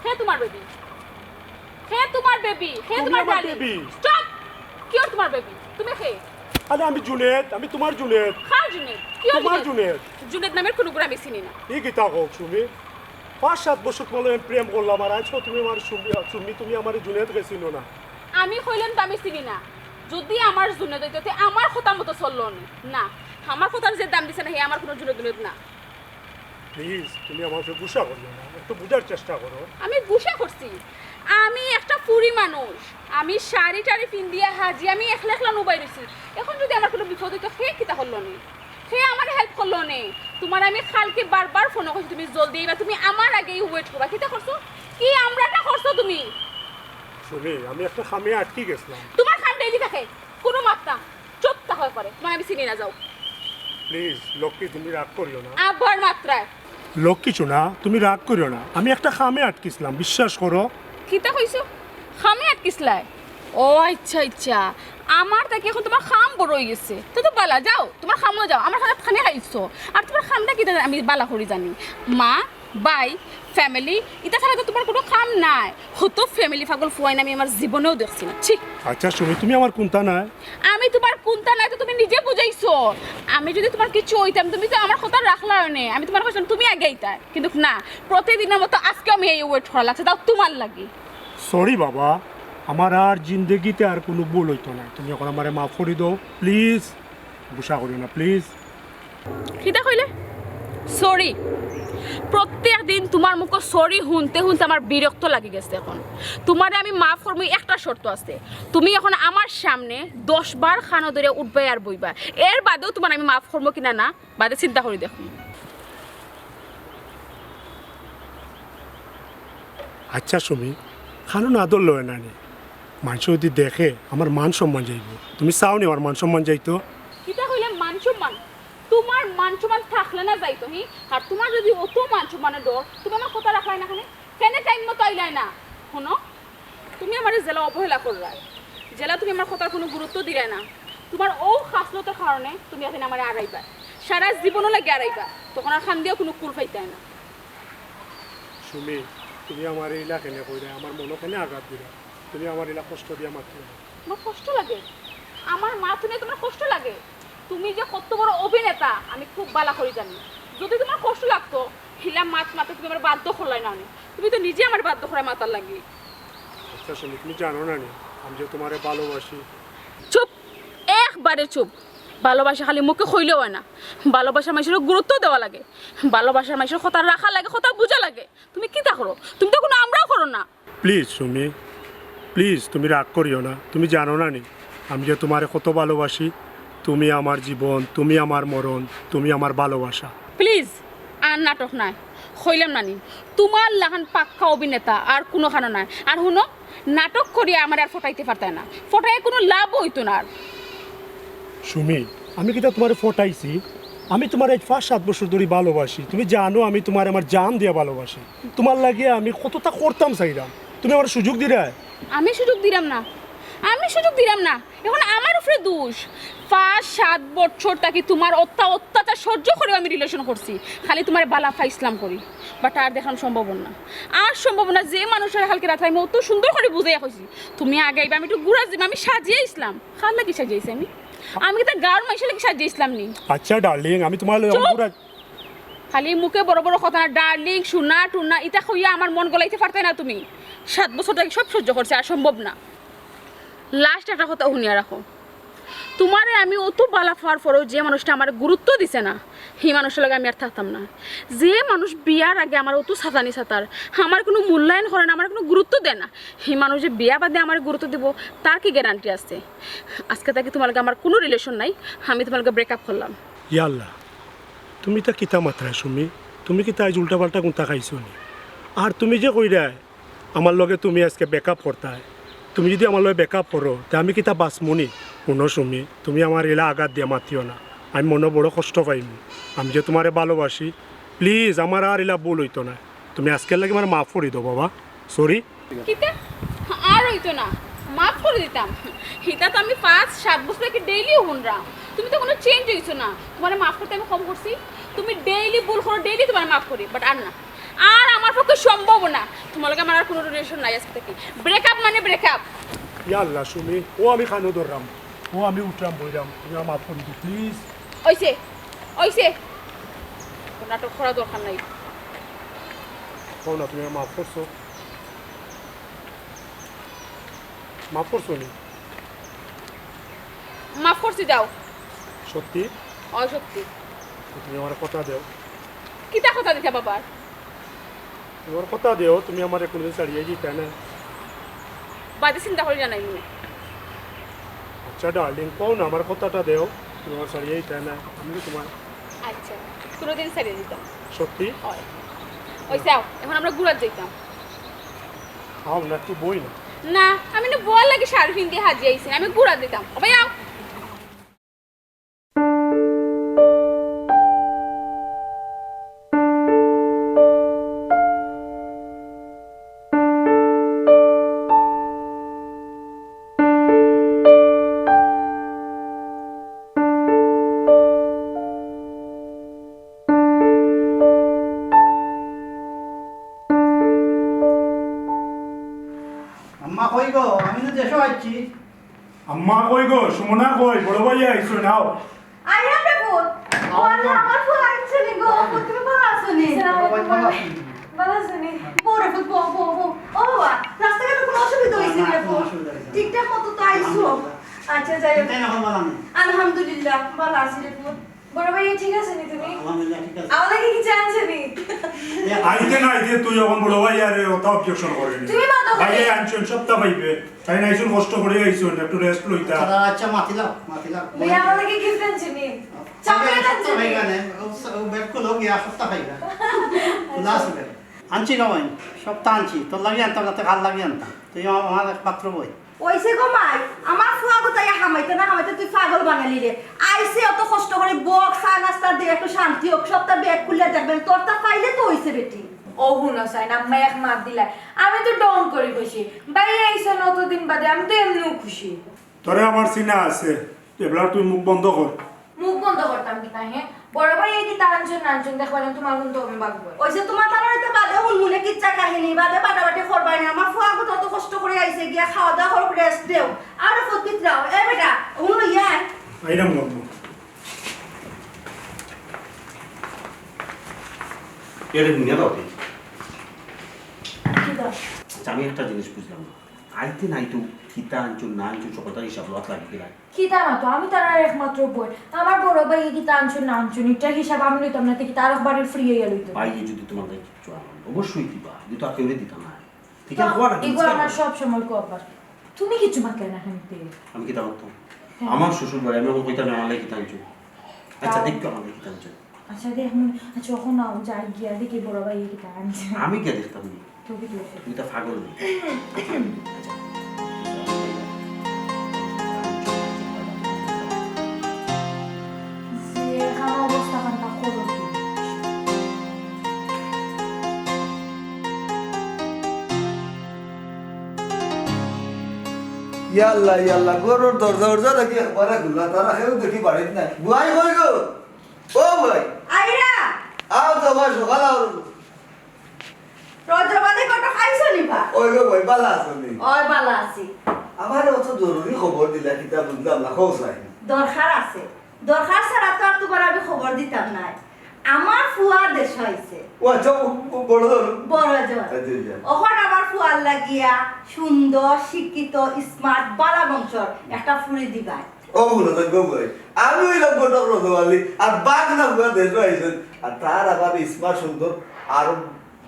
হে তোমার বেবি, তোমার বেবি। স্টপ। কি আর তোমার বেবি? তুমি হে? আরে আমি জুনেদ, আমি তোমার জুনেদ। খার জুনেদ? কি আর তোমার জুনেদ? জুনেদ নামের কোনো গুড়া আমি চিনি না। এই গীতা হোক সুমি, 5-7 বছর তোমার আমি প্রেম করলাম, আর আজকে তুমি আমার সুমি তুমি আমার জুনেদ গেছিল না। আমি কইলাম তো আমি চিনি না। যদি আমার জুনেদ হইতো তে আমার কথা মতো চললো না, আমার কথার যে দাম দিছে না হে আমার কোনো জুনেদ না। প্লিজ তুমি আমাকে গুসা করিও না, একটু বুঝার চেষ্টা করো। আমি গুসা করছি? আমি একটা ফুরি মানুষ, আমি শাড়ি টাড়ি পিন্দিয়া হাজি, আমি একলা নুবাই রয়েছি। এখন যদি আমার কোনো বিপদ হইতো সে কিতা করলো নে, সে আমার হেল্প করলো নে। তোমার আমি খালকে বারবার ফোন করছি তুমি জলদি আইবা, তুমি আমার আগেই ওয়েট করবা। কিতা করছো কি আমরাটা করছো তুমি? সুমি আমি একটা খামে আটকে গেছিলাম। তোমার খাম ডেইলি থাকে কোনো মাত্রা চুপ থাকা করে, তোমার আমি চিনি না। যাও প্লিজ লক্ষ্মী, তুমি রাগ করিও না। আবার মাত্রায় লক্ষ্মী শোনা, তুমি রাগ করিও না, আমি একটা খামে আটকেছিলাম, বিশ্বাস করো। কিতা কইছো? খামে আটকিসলাই? ও আচ্ছা, আমার তাকে এখন তোমার খাম বড় হয়ে গেছে। তো বালা যাও, তোমার খামও যাও, আমার খানে খানে খাইছো। আর তোমার খামটা কি আমি বালা করি জানি, মা বাই ফ্যামিলি এটা ছাড়া তো তোমার কোনো খাম নাই। হতো ফ্যামিলি পাগল ফুয়াই না আমি আমার জীবনেও দেখছি না। ঠিক আচ্ছা সুমি, তুমি আমার কোনটা নাই? আমি তোমার কোনটা নাই তো তুমি নিজে বুঝাইছো। আমি যদি তোমার কিছু হইতাম তুমি তো আমার কথা রাখলা না, আমি তোমার কথা তুমি আগে আইতা, কিন্তু না, প্রতিদিনের মতো আজকে আমি এই ওয়েট করা লাগছে, তাও তোমার লাগি। সরি বাবা, আমার আর জিন্দগিতে আর কোনো ভুল হইতো না, তুমি এখন আমারে মাফ করে দাও প্লিজ, গুসা করিও না প্লিজ। কিতা কইলে? সরি? প্রত্যেক দিন তোমার মুখ সরি শুনতে আমার বিরক্ত লাগি গেছে। এখন তোমারে আমি মাফ করবো, একটা শর্ত আছে, তুমি এখন আমার সামনে 10 বার খানো ধরে উঠবে আর বইবা, এর বাদেও তোমার আমি মাফ করবো কিনা না বাদে চিন্তা করে দেখো। আচ্ছা সুমি, খানো না আদর লয় না, মানুষ যদি দেখে আমার মান সম্মান যাইব, তুমি চাও নি আমার মান সম্মান যাইতো? কিতা কইলে মান সম্মান? তোমার মান সম্মান থাকলে না যাইতো আর তোমার যদি অত মান সম্মানের ডর, তুমি আমার কথা রাখলাই না, কেন টাইম মতো আইলাই না? শোনো, তুমি আমার জেলা অবহেলা করলাই, জেলা তুমি আমার কথার কোনো গুরুত্ব দিলে না। তোমার ও খাসলতের কারণে তুমি এখন আমার আড়াইবা, সারা জীবনও লাগে আড়াইবা, তখন আর খান দিয়েও কোনো কুল পাইতাই না। সুমি, তুমি আমার এলা কেনে কইরা আমার মনখানে আঘাত দিলা, তুমি আমার এলা কষ্ট দিয়া মাত্র। আমার কষ্ট লাগে? আমার মা শুনে তোমার কষ্ট লাগে? তুমি যে কত বড় অভিনেতা আমি খুব ভালো করে জানি। যদি তোমার কষ্ট লাগতো হিলা মাতে তুমি আমার বাধ্য করলাই না, তুমি তো নিজে আমার বাধ্য করায় মাতার লাগি। আচ্ছা সুমি, তুমি জানো না আমি যে তোমারে ভালোবাসি। চুপ, একবারে চুপ। ভালোবাসা খালি মুখে কইলেও হয় না, ভালোবাসার মানুষের গুরুত্ব দেওয়া লাগে, ভালোবাসার মানুষের কথা রাখা লাগে, কথা বোঝা লাগে। তুমি কি তা করো? তুমি তো কোনো আমরাও করো না। প্লিজ সুমি, প্লিজ তুমি রাগ করিও না। তুমি জানো না নি আমি যে তোমারে কত ভালোবাসি। তুমি আমার জীবন, তুমি আমার মরণ, তুমি আমার ভালোবাসা। প্লিজ আর নাটক নাই, হইলাম নানি তোমার লাহান পাক্কা অভিনেতা আর কোনো খানো নাই। আর শুনো, নাটক করিয়া আমার আর ফটাইতে পারতায় না, ফটাই কোনো লাভ হইতো না। আর সুমি, আমি কিন্তু তোমারে ফটাইছি। আমি তোমার এই 5-7 বছর ধরে ভালোবাসি। তুমি জানো আমি তোমার আমার জান দিয়ে ভালোবাসি। তোমার লাগে আমি কতটা করতাম চাইলাম, তুমি আমার সুযোগ দিলে। আমি সুযোগ দিলাম না, আমি সুযোগ দিলাম না, এখন আমার উপরে দোষ। 5-7 বছর তাকে তোমার অত্যাচার সহ্য করে আমি রিলেশন করছি, খালি তোমার বালা ফাইসলাম করি। বাট আর দেখাম সম্ভব না, আর সম্ভব না। যে মানুষের হালকে রাখলে আমি অত সুন্দর করে বুঝাইয়া কইছি তুমি আগে আমি একটু ঘুরা দিম, আমি সাজিয়ে ইসলাম। খাল লাগি সাজিয়েছি আমি কিন্তু গাঁর মাইসে লাগি সাজিয়ে ইসলাম নি। আচ্ছা ডার্লিং, আমি তোমার খালি মুখে বড় বড় কথা না, ডার্লিং সোনা টুনা ইটা কইয়া আমার মন গলাইতে পারতে না তুমি। 7 বছর থেকে সব সহ্য করছে, আর সম্ভব না। লাস্ট একটা কথা শুনিয়া রাখো, তোমারে আমি অত বালা ফার পরেও যে মানুষটা আমার গুরুত্ব দিছে না, সেই মানুষের লাগে আমি আর থাকতাম না। যে মানুষ বিয়ার আগে আমার অত সাতানি সাতার, আমার কোনো মূল্যায়ন করে না, আমার কোনো গুরুত্ব দেয় না, সেই মানুষ যে বিয়া বাদে আমার গুরুত্ব দেবো তার কি গ্যারান্টি আছে? আজকে তাকে তোমার লাগে আমার কোনো রিলেশন নাই, আমি তোমার লাগে ব্রেকআপ করলাম। ইয়াল্লা, তুমি তা কিতা মাত্রায় সুমি? তুমি কি তাই উল্টা পাল্টা কোনটা খাইছো নি? আর তুমি যে কইরা আমার লগে তুমি আজকে ব্যাকআপ করতায়, তুমি যদি আমার লগে ব্যাকআপ করো তা আমি কিতা বাঁচমনি? শুনো সুমি, তুমি আমার এলা আঘাত দিয়া মাতিও না, আমি মনে বড় কষ্ট পাইম। আমি যে তোমারে ভালোবাসি, প্লিজ আমার আর এলা ভুল হইতো না। তুমি আজকের লাগে আমার মাফ করে দাও বাবা, সরি। কিতা আর হইতো না, মাফ করে দিতাম। এটা তো আমি 5-7 বছর থেকে ডেইলি শুনলাম। তুমি তো কোনো চেঞ্জ হইছো না, তোমার মাফ করতে আমি কম করছি? তুমি ডেইলি ভুল করো, ডেইলি তোমার মাফ করি, বাট আর না, আর আমার পক্ষে সম্ভব না। তোমার লগে আমার আর কোনো রিলেশন নাই আজকে থেকে। ব্রেকআপ মানে ব্রেকআপ। ইয়াল্লা সুমি, ও আমি খানো ধরলাম, ও আমি উঠলাম বইলাম, তুমি আমার মাফ করে দিও প্লিজ। ওইসে ওইসে নাটক করা দরকার নাই। কও না, তুমি আমার মাফ করছো? মাফ করছো নি? মাফ করছি, যাও। সত্যি? ওই সত্যি। তুমি আমার কথা দেও। কিতা কথা দিতা বাবা? তোমার কথা দেও, তুমি আমার কোনোদিন ছাড়িয়ে দিতে না। বাদে চিন্তা করি জানাই মনে। আচ্ছা ডার্লিং, কও না আমার কথাটা দেও, তুমি আমার ছাড়িয়ে দিতে না। আমি তো তোমার আচ্ছা কোনোদিন ছাড়িয়ে দিতাম। সত্যি? হয় ওই যাও, এখন আমরা ঘুরাত যাইতাম। আও না, তুই বই না। না আমি না বল লাগে শাড়ি পিন দিয়ে হাজিয়ে আইছি, আমি ঘুরাত দিতাম। ভাই আও। আম্মা কই গো? আমি তো দেশে আছি। আম্মা কই গো? সুমনা কই? বড় ভাই আইছো নাও। আই এম রে ফোন। ওয়াল্লাহ আমার ফোন আইছে নি গো, তুমি ভালো আছো নি? ভালো আছেন? পরে ফোন পো। ও বাবা, রাস্তাঘাটে কোনো অসুবিধা হইছে নি ফোন? ঠিকঠাক মতো তো আইছো? আচ্ছা যাই হোক। তাই না ভালো আমি। আলহামদুলিল্লাহ ভালো আছি রে ফোন। বড় ভাই ঠিক আছে নি তুমি? আলহামদুলিল্লাহ ঠিক আছে। আমাকে কি চাইছে নি? আইতে না আইতে তুই এখন বড় ভাই আর ওটা অবজেকশন করে নি। তুমি মাতো ভাই আনছেন সপ্তাহ পাইবে, তাই না? আইছুন কষ্ট করে আইছুন, একটু রেস্ট লইতা। আচ্ছা মাতিলাম। ভাই আমাকে গিফট আনছে নি? চকলেট আনছে নি? ও ব্যাগ খুলো গিয়া সপ্তাহ পাইবা। লাস্ট ব্যাগ আনছি না ভাই, সপ্তাহ আনছি। তোর লাগি আনতাম না, তো ভাল লাগি আনতাম। তুই আমার একমাত্র বই। ওইসে গো মাই, আমার ফুয়া গোটাই হামাইতে না হামাইতে তুই পাগল বানালি রে। আইসে অত কষ্ট করে বক চা নাস্তা দিয়ে একটু শান্তি হোক, সপ্তাহ ব্যাগ খুললে দেখবেন তোরটা পাইলে তো হইছে বেটি। ও হুনো সাইন আম্মা এক মাত দিলা, আমি তো ডং করে খুশি। ভাই আইছো নতদিন বাদে, আমি তো এমনিও খুশি। তোরে আমার চিনা আছে, এবার তুই মুখ বন্ধ কর। মুখ বন্ধ করতাম কি না? হ্যাঁ বড় ভাই এই যে নাঞ্চন দেখবার তোমার কিন্তু আমি বাগবো। ওইসে তোমার তারাইতে বাদে হুনমুনে কিচ্ছা কাহিনী বাদে বাটাবাটি করবাই না। আমার ফুয়া গো তত কষ্ট করে আইছে গিয়া খাওয়া দাওয়া হোক, রেস্ট দেও আর ফতিত যাও। এ বেটা হুন ইয়া আইরাম বলবো। এর নিয়ে দাও। কি দাও? আমি একটা জিনিস বুঝলাম না, আইতে নাই তো কিতা আনছো না আনছো সকলটা হিসাব লওয়া লাগি দিলাই কিতা না তো আমি তার একমাত্র বই আমার বড় ভাই কিতা আনছুন না আনছুন এটা হিসাব আমি লইতাম না কি তার বাড়ির ফ্রি হইয়া লইতো বাইরে যদি তোমাদের কিছু আনন্দ অবশ্যই দিবা কিন্তু আর কেউ দিতা না ঠিক আছে কোয়া এগুলো আমার সব সময় কো আবার তুমি কিছু মাতলে না হামিতে আমি কিতা করতাম আমার শ্বশুর বাড়ি আমি এখন কইতাম আমার লাগি কিতা আনছো আচ্ছা দেখো আমার লাগি কিতা আনছো আচ্ছা দেখ আচ্ছা এখন নাও যাই গিয়া দেখি বড় ভাই কিতা আনছে আমি কে দেখতাম না তুমি কি তুমি তো পাগল যে খাওয়া অবস্থা কান্তা করো কি ইয়াল্লা গরুর দরজা দেখি একবারে খোলা তারা কেউ দেখি বাড়িত নাই বুয়াই কই গো ও ভাই আইরা আও তো ভাই সকাল আও রজবাদে কত খাইছো নিবা ওই গো ভাই বালা আছেন ওই বালা আছি আমার অত জরুরি খবর দিলা কিতা বুঝলাম না খোসাই দরকার আছে দরকার ছাড়া তো আর তোমার আমি খবর দিতাম না আমার ফুয়া দেশ হয়েছে ও আচ্ছা বড় বড় জন ওখান আমার ফুয়ার লাগিয়া সুন্দর শিক্ষিত স্মার্ট বালা বংশর একটা ফুলি দিবাই ও বলো তো গো ভাই আমি ওই লোক গোটা রোদওয়ালি আর বাঘ না বুয়া দেশ আইছেন আর তার আবার স্মার্ট সুন্দর আর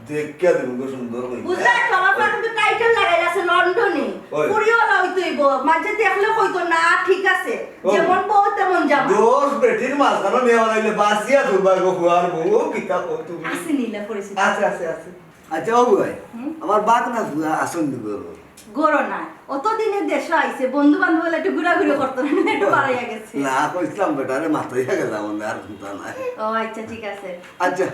দেখকে দেবো সুন্দর হই বুঝলা তো আমার ফুয়া কিন্তু টাইটেল লাগাই আছে লন্ডনে পুরিও হইতইব মাঝে দেখলে কইতো না ঠিক আছে যেমন বউ তেমন যাবা দোষ বেটির মাঝখানে নেওয়া নাইলে বাসিয়া ধরবার গো ফুয়ার বউ কিতা কই তুমি আসি নিলে পরিস্থিতি আছে আচ্ছা ও ভাই আমার বাঘ না বুয়া আসন দিব গরো না অতদিনে দেশ আইছে বন্ধু বান্ধব একটু ঘোরাঘুরি করতো না একটু বাড়াইয়া গেছে না কইছিলাম বেটারে মাথায় গেলাম না আর চিন্তা নাই ও আচ্ছা ঠিক আছে আচ্ছা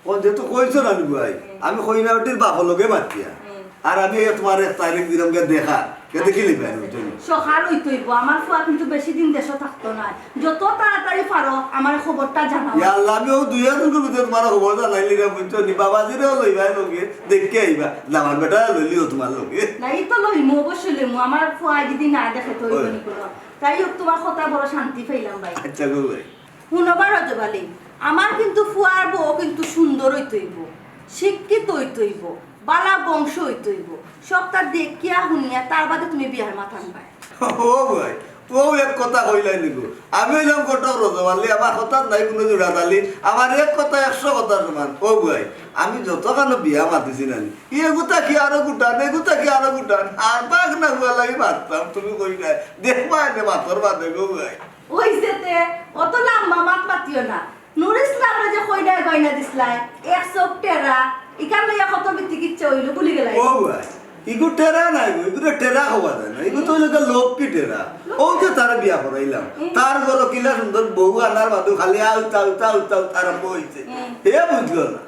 ও যেহেতু কইছো না ভাই আমি কইনাটির বাপ লগে মাতিয়া আর আমি তোমার 1 তারিখ দিলাম দেখা দেখিলি ভাই সকাল হইতইব আমার ফুয়া কিন্তু বেশি দিন দেশে থাকতো না যত তাড়াতাড়ি পারো আমার খবরটা জানাও ইয়াল্লা আমি ও 2 দিনের ভিতরে তোমার খবর জানাইলি রে বুঝছো নি বাবাজিরেও লইবা লগে দেখকে আইবা আমার বেটা লইলিও তোমার লগে না এই তো লইমু অবশ্যই লইমু আমার ফুয়া যদি না দেখে তো হইব নি কোনো তাই তোমার কথা বড় শান্তি পাইলাম ভাই আচ্ছা গো ভাই শুনবার হজবালি আমার কিন্তু ফুয়ার বউ কিন্তু সুন্দর হইতইব শিক্ষিত হইতইব বালা বংশ হইতইব সবটা দেখিয়া শুনিয়া তার বাদে তুমি বিয়ার মাথা আনবা ও ভাই ও এক কথা কইলাই নিগো আমি হইলাম কটক রজওয়ালি আমার কথা নাই কোনো জোড়া তালি আমার এক কথা 100 কথা সমান ও ভাই আমি যতখানো বিয়া মাতিছি না এগুতা কি আরো গুটান এগুতা কি আরো গুটান আর বাঘ না গুয়া লাগি মারতাম তুমি কই না দেখবা এনে মাতর বাদে গো ভাই ওই যেতে অত লম্বা মাত মাতিও না নুর ইসলামরে যে কইনা গয়না দিছলাই 100 টেরা ইকান লইয়া কত বিতি কিচ্ছা হইল ভুলি গেলাই ও ভাই ইগু টেরা নাই গো ইগু টেরা হওয়া যায় না ইগু তো হইলো লোক কি টেরা ও যে তার বিয়া করাইলাম তার বড় কিলা সুন্দর বউ আনার বাদু খালি আউতা আরম্ভ হইছে হে বুঝলো না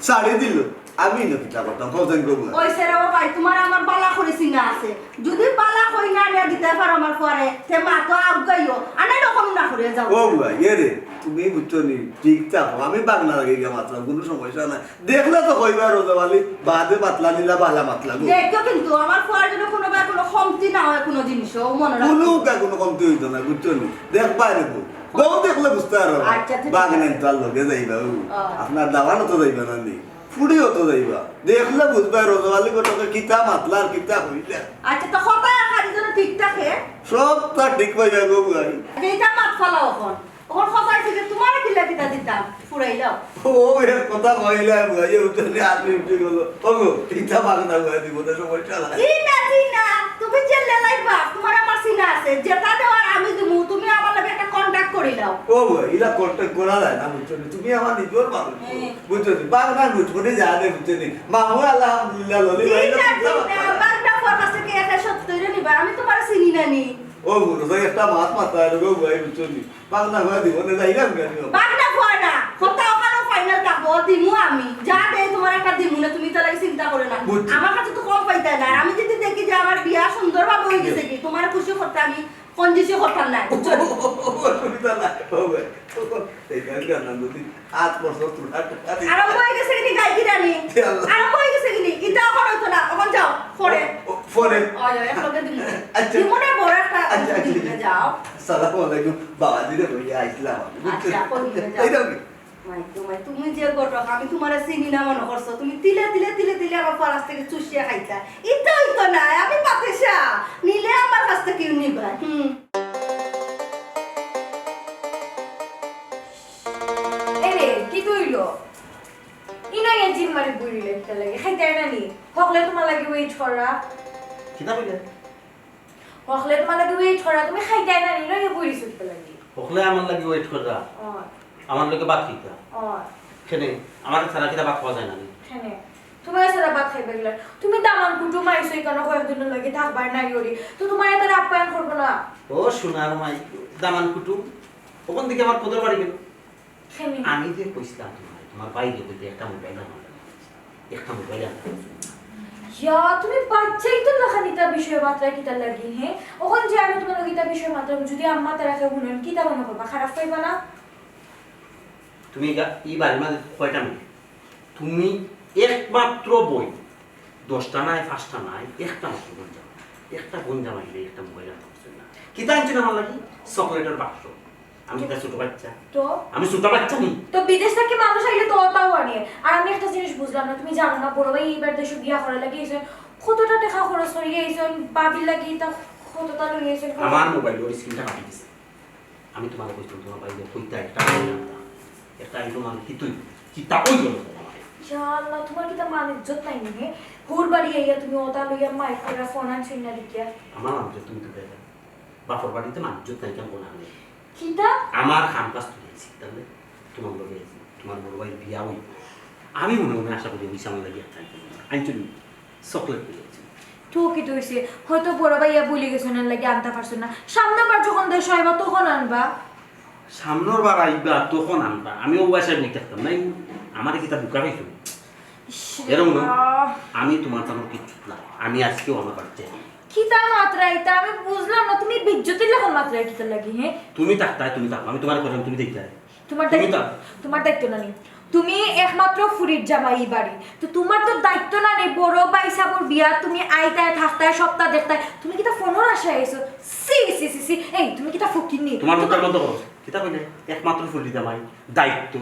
শাড়ি দিল আমি নকিটা করতাম কতদিন গো ওই সেরা ভাই তোমার আমার বালা করেছি না আছে যদি বালা কই না নিয়া দিতে পারো আমার পরে তে মা তো আগাইও আনা রকম না করে যাও ও ভাই এরে তুমি বুঝছো নি ঠিক থাকো আমি বাংলা লাগে গিয়ে মাতলাম কোনো সমস্যা নাই দেখলে তো কইবা রোজাবালি বাদে মাতলা নিলা বালা মাতলা গো দেখো কিন্তু আমার পরে যদি কোনো বা কোনো কমতি না হয় কোনো জিনিসও মনে রাখো কোনো কমতি হইতো না বুঝছো নি দেখবা রে বউ দেখলে বুঝতে পারো বাগনান তো লগে যাইবা আপনার দাওয়ানো তো যাইবা না নি ফুড়িও তো যাইবা দেখলে বুঝবা রোজাবালি কতকে কিতা মাতলা আর কিতা হইলা আচ্ছা তো কথা খালি যেন ঠিক থাকে সব তার ঠিক পাইবা গো ভাই এইটা মাত ফলাও এখন ওর কথাই থেকে তোমার কি লাগিতা দিতাম ফুরাই দাও ও এর কথা কইলা ভাই উঠে আদমি উঠে গেল ওগো কিতা বাগনা ভাই দিব না সমস্যা নাই না তুমি যে লেলাইবা তোমার আমার সিনা আছে যেটা দেওয়ার আমি দিমু তুমি আমার লগে একটা কন্টাক্ট করি দাও ও ভাই ইলা কন্টাক্ট করা যায় না বুঝছো তুমি আমার নিজের মানুষ বুঝছো বাগনা বুঝছো নি জানে বুঝছো নি মামু আলহামদুলিল্লাহ ললি ভাই বাগনা ফোকাস থেকে একটা সত্যই নিবা আমি তোমার চিনি না নি ও গুরু ভাই একটা মাত মাথা গো ভাই বুঝছো নি বাগনা ভাই দিব না যাইরাম কেন বাগনা ফোয় না কথা ওখানে ফাইনাল থাকবো দিমু আমি যা দে তোমার একটা দিমু না তুমি তো লাগি চিন্তা করে না আমার কাছে তো কম পাইতা না আমি যদি দেখি যে আমার বিয়া সুন্দরভাবে হয়ে গেছে কি তোমার খুশি করতে আমি কঞ্জিসি করতাম না অসুবিধা নাই ও ভাই এই গান যদি 8 বছর তোরা আরম্ভ হয়ে গেছে কি গাইকি রানী আরম্ভ হয়ে গেছে কি এটা এখন হইতো না এখন যাও পরে ওই এক লগে দিমু আচ্ছা দিমুনে বড় একটা দিমুনে যাও আসসালামু আলাইকুম বাবাজি রে ভাই আইছিলাম আচ্ছা কোন দিকে যাও এইরকম মাই তুমি যে গটক আমি তোমার চিনি না মনে করছো তুমি তিলে তিলে তিলে তিলে আমার পারাস থেকে চুষিয়া খাইতা এটাই তো না আমি বাতেশা নিলে আমার কাছ থেকে নিবা এরে কি কইলো ইনাই জিম মারি বুড়িলে একটা লাগে খাইতে না নি হকলে তোমার লাগে ওয়েট করা কিতা কইলে হকলে তোমার লাগে ওয়েট করা তুমি খাইতে না নি লাগে বুড়ি সুটতে লাগে ওখলে আমার লাগি ওয়েট কররা ও আমার লোকে ভাত খাইতা ও খেনে আমার ছাড়া কিতা ভাত খাওয়া যায় না খানে তুমি সারা ভাত খাইবে গেলা তুমি দামান কুটু মাইছো কেন কয়েকদিন লাগে থাকবার নাই ওরি তো তোমার এত আপ্যায়ন করব না ও সোনার মাই দামান কুটুম ওখান থেকে আমার কোদর বাড়ি গেল খানি আমি যে কইছিলাম তোমার বাইরে বলতে একটা মোবাইল আমার ইয়া তুমি বাচ্চাই তো লাখানিতা বিষয় মাত্রা কিতা লাগি হে ওখান যে আমি তোমার লগিতা বিষয় মাত্রা যদি আম্মা তারাকে শুনেন কিতা মনে করবা খারাপ পাইবা না তুমি এই বাড়ির মাঝে কয়টা মেয়ে তুমি একমাত্র বই 10টা নাই 5টা নাই একটা মাত্র বোন জামা একটা বোন জামা গেলে একটা মোবাইল আনতে পারছো না কি টানছেন আমার লাগি চকলেটের বাক্স আমি তো ছোট বাচ্চা তো আমি ছোট বাচ্চা নি তো বিদেশ থেকে মানুষ আইলে তো ওটাও আনে আর আমি একটা জিনিস বুঝলাম না তুমি জানো না বড় ভাই এইবার দেশে বিয়া করা লাগিয়েছেন কতটা টাকা খরচ করে গিয়েছেন বাবির লাগি তা কতটা লইয়েছেন আমার মোবাইল ওর স্ক্রিনটা কাটি দিছে আমি তোমার কইছিলাম তোমার বাইরে কইতা একটা একটা আইফোন মানে কি তুই কি তা কই গেল জাল্লা তোমার কি তা মান ইজ্জত নাই নি হুর বাড়ি আইয়া তুমি ওটা লইয়া মাইক করে ফোন আনছিন না দিকিয়া আমার নাম যে তুমি তো বেটা বাপর বাড়িতে মানুষ নাই কেন কোনা নেই কিটা আমার খানপাস তুলেছি তাহলে তোমার লোকে তোমার বড় ভাইয়ের বিয়া হই আমি মনে মনে আশা করি বিশাল লাগে একটা আইনচলি চকলেট পেয়েছি ঠকি তুইছে হয়তো বড় ভাইয়া বলি গেছেন লাগে আনতে পারছেন না সামনেবার যখন দেশ হইবা তখন আনবা সামনের বার আইবা তখন আনবা আমিও বাসায় বই থাকতাম নাই আমার কিতা বুকা পাইছো এরকম না আমি তোমার তেমন কিচ্ছু না আমি আজকেও আমার বাড়িতে কিতা মাত্রা এটা আমি বুঝলাম না তুমি বিজ্জতির লাগন মাত্রা কিতা লাগি হে তুমি থাকতাই তুমি থাকো আমি তোমার করলাম তুমি দেখতে তোমার দায়িত্ব না নি তুমি একমাত্র ফুরির জামাই বাড়ি তো তোমার তো দায়িত্ব না নেই বড় ভাই সাবর বিয়া তুমি আইতায় থাকতায় সপ্তাহ দেখতায় তুমি কিতা ফোনের আশায় আইছো সি সি সি সি এই তুমি কিতা ফকির নি তোমার মুখের মতো করো কিতা কইলে একমাত্র ফুরি জামাই দায়িত্ব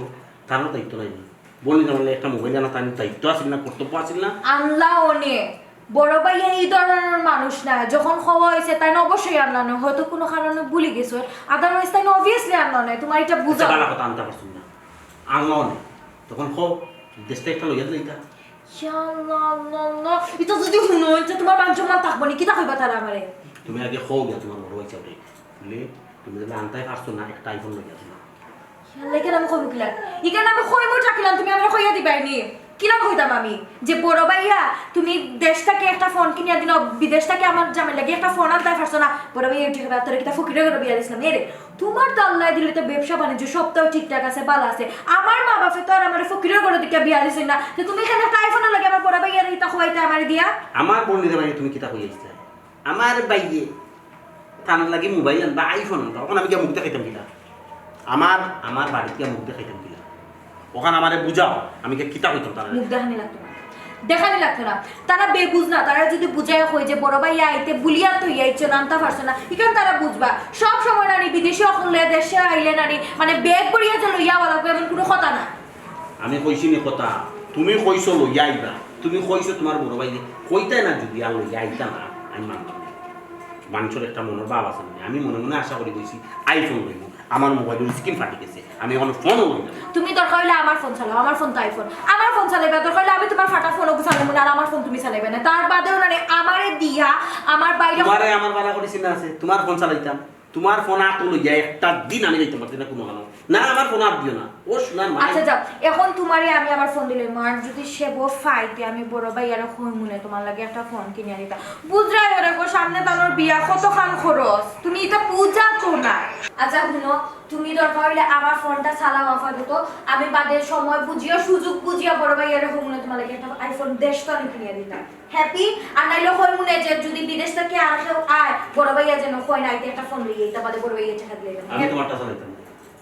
তারও দায়িত্ব নাই বলি না বলে একটা মোবাইল আনা তার দায়িত্ব আছিল না কর্তব্য আছিল না আনলা ওনে বড় ভাই এই ধরনের মানুষ না যখন খাওয়া হয়েছে তাই অবশ্যই আনলা না হয়তো কোনো কারণে ভুলে গেছো আদারওয়াইজ তাই অবভিয়াসলি আনলা না তোমার এটা বুঝা বালা কথা আনতে পারছো না আনলো না তখন খাও দেশটা একটা লইয়া দিলা এটা যদি শুনো যে তোমার বাঞ্চমান থাকবো নি কিতা কইবা তারা আমারে তুমি আগে খাও গিয়া তোমার বড় ভাই চাবরে বলে তুমি যদি আনতাই পারছো না একটা আইফোন লইয়া দিলা লেকেন আমি কইব কিলা ইকান আমি কইমু থাকিলাম তুমি আমরা কইয়া দিবাই নি কিলা কইতাম আমি যে বড় ভাইয়া তুমি দেশ থেকে একটা ফোন কিনিয়া দিন বিদেশ থেকে আমার জামাই লাগে একটা ফোন আনতে পারছো না বড় ভাইয়া ঠিক আছে তোর কিতা ফকিরে করে বিয়া দিছিলাম এরে তোমার তো আল্লাহ দিলে তো ব্যবসা বাণিজ্য সবটাও ঠিকঠাক আছে ভালো আছে আমার মা বাপে তো আর আমার ফকিরের করে দিকে বিয়া দিছেন না তো তুমি এখানে একটা আইফোন লাগে আমার বড় ভাইয়া ইতা খোয়াইতে আমার দিয়া আমার বন্ধুদের বাইরে তুমি কিতা কইয়াইছিলা আমার বাইয়ে তার লাগি মোবাইল আনবা আইফোন আনবা ওখানে আমি গিয়া মুখ দেখাইতাম কিলা আমার বাড়িতে গিয়া মুখ দেখাইতাম কিলা ওখানে আমারে বুঝাও আমি কিতা কইতাম তার মুখ দেখানি লাগতো না দেখানি লাগতো না তারা বেবুঝ না তারা যদি বুঝায় কই যে বড় ভাই আইতে বুলিয়া তো আইছো নামতা পারছো না ইকান তারা বুঝবা সব সময় নারী বিদেশি অকলে দেশে আইলে নারী মানে ব্যাগ বড়িয়া যে লইয়া লাগবে এমন কোনো কথা না আমি কইছি নি কথা তুমি কইছো লইয়া আইবা তুমি কইছো তোমার বড় ভাই কইতাই না যদি আর লইয়া আইতা না আমি মানতাম মানুষের একটা মনের ভাব আছে আমি মনে মনে আশা করি কইছি আইফোন লইব আমার মোবাইলের স্ক্রিন ফাটি গেছে আমি এখন ফোনও লই না তুমি দরকার হইলে আমার ফোন চালাও আমার ফোন তো আইফোন আমার ফোন চালাইবে দরকার হইলে আমি তোমার ফাটা ফোন চালাবো না আর আমার ফোন তুমি চালাইবে না তার বাদেও না আমারে দিয়া আমার বাইরে তোমারে আমার বালা করেছি না আছে তোমার ফোন চালাইতাম তোমার ফোন আত লইয়া একটা দিন আমি যাইতে পারছি না কোনো কারণ না আমার ফোন আত দিও না ও শোনার মা আচ্ছা যাও এখন তোমারই আমি আমার ফোন দিলে মার যদি সেবো ফাইতে আমি বড় ভাই আর কই মনে তোমার লাগে একটা ফোন কিনে দিতা বুঝরাই ওরে গো সামনে তানোর বিয়া কত খান খরচ তুমি এটা পূজা তো না আচ্ছা শুনো তুমি দরকার হইলে আমার ফোনটা চালাও আপাতত আমি বাদের সময় বুঝিয়া সুযোগ বুঝিয়া বড় ভাই আর কই মনে তোমার লাগে একটা আইফোন 10 টা কিনে দিতা হ্যাপি আর নাইলে কই মনে যে যদি বিদেশ থেকে আর কেউ আয় বড় ভাইয়া যেন কই নাইতে একটা ফোন লইয়ে এটা বাদে বড় ভাইয়া টাকা দিলে আমি তোমারটা চালাইতাম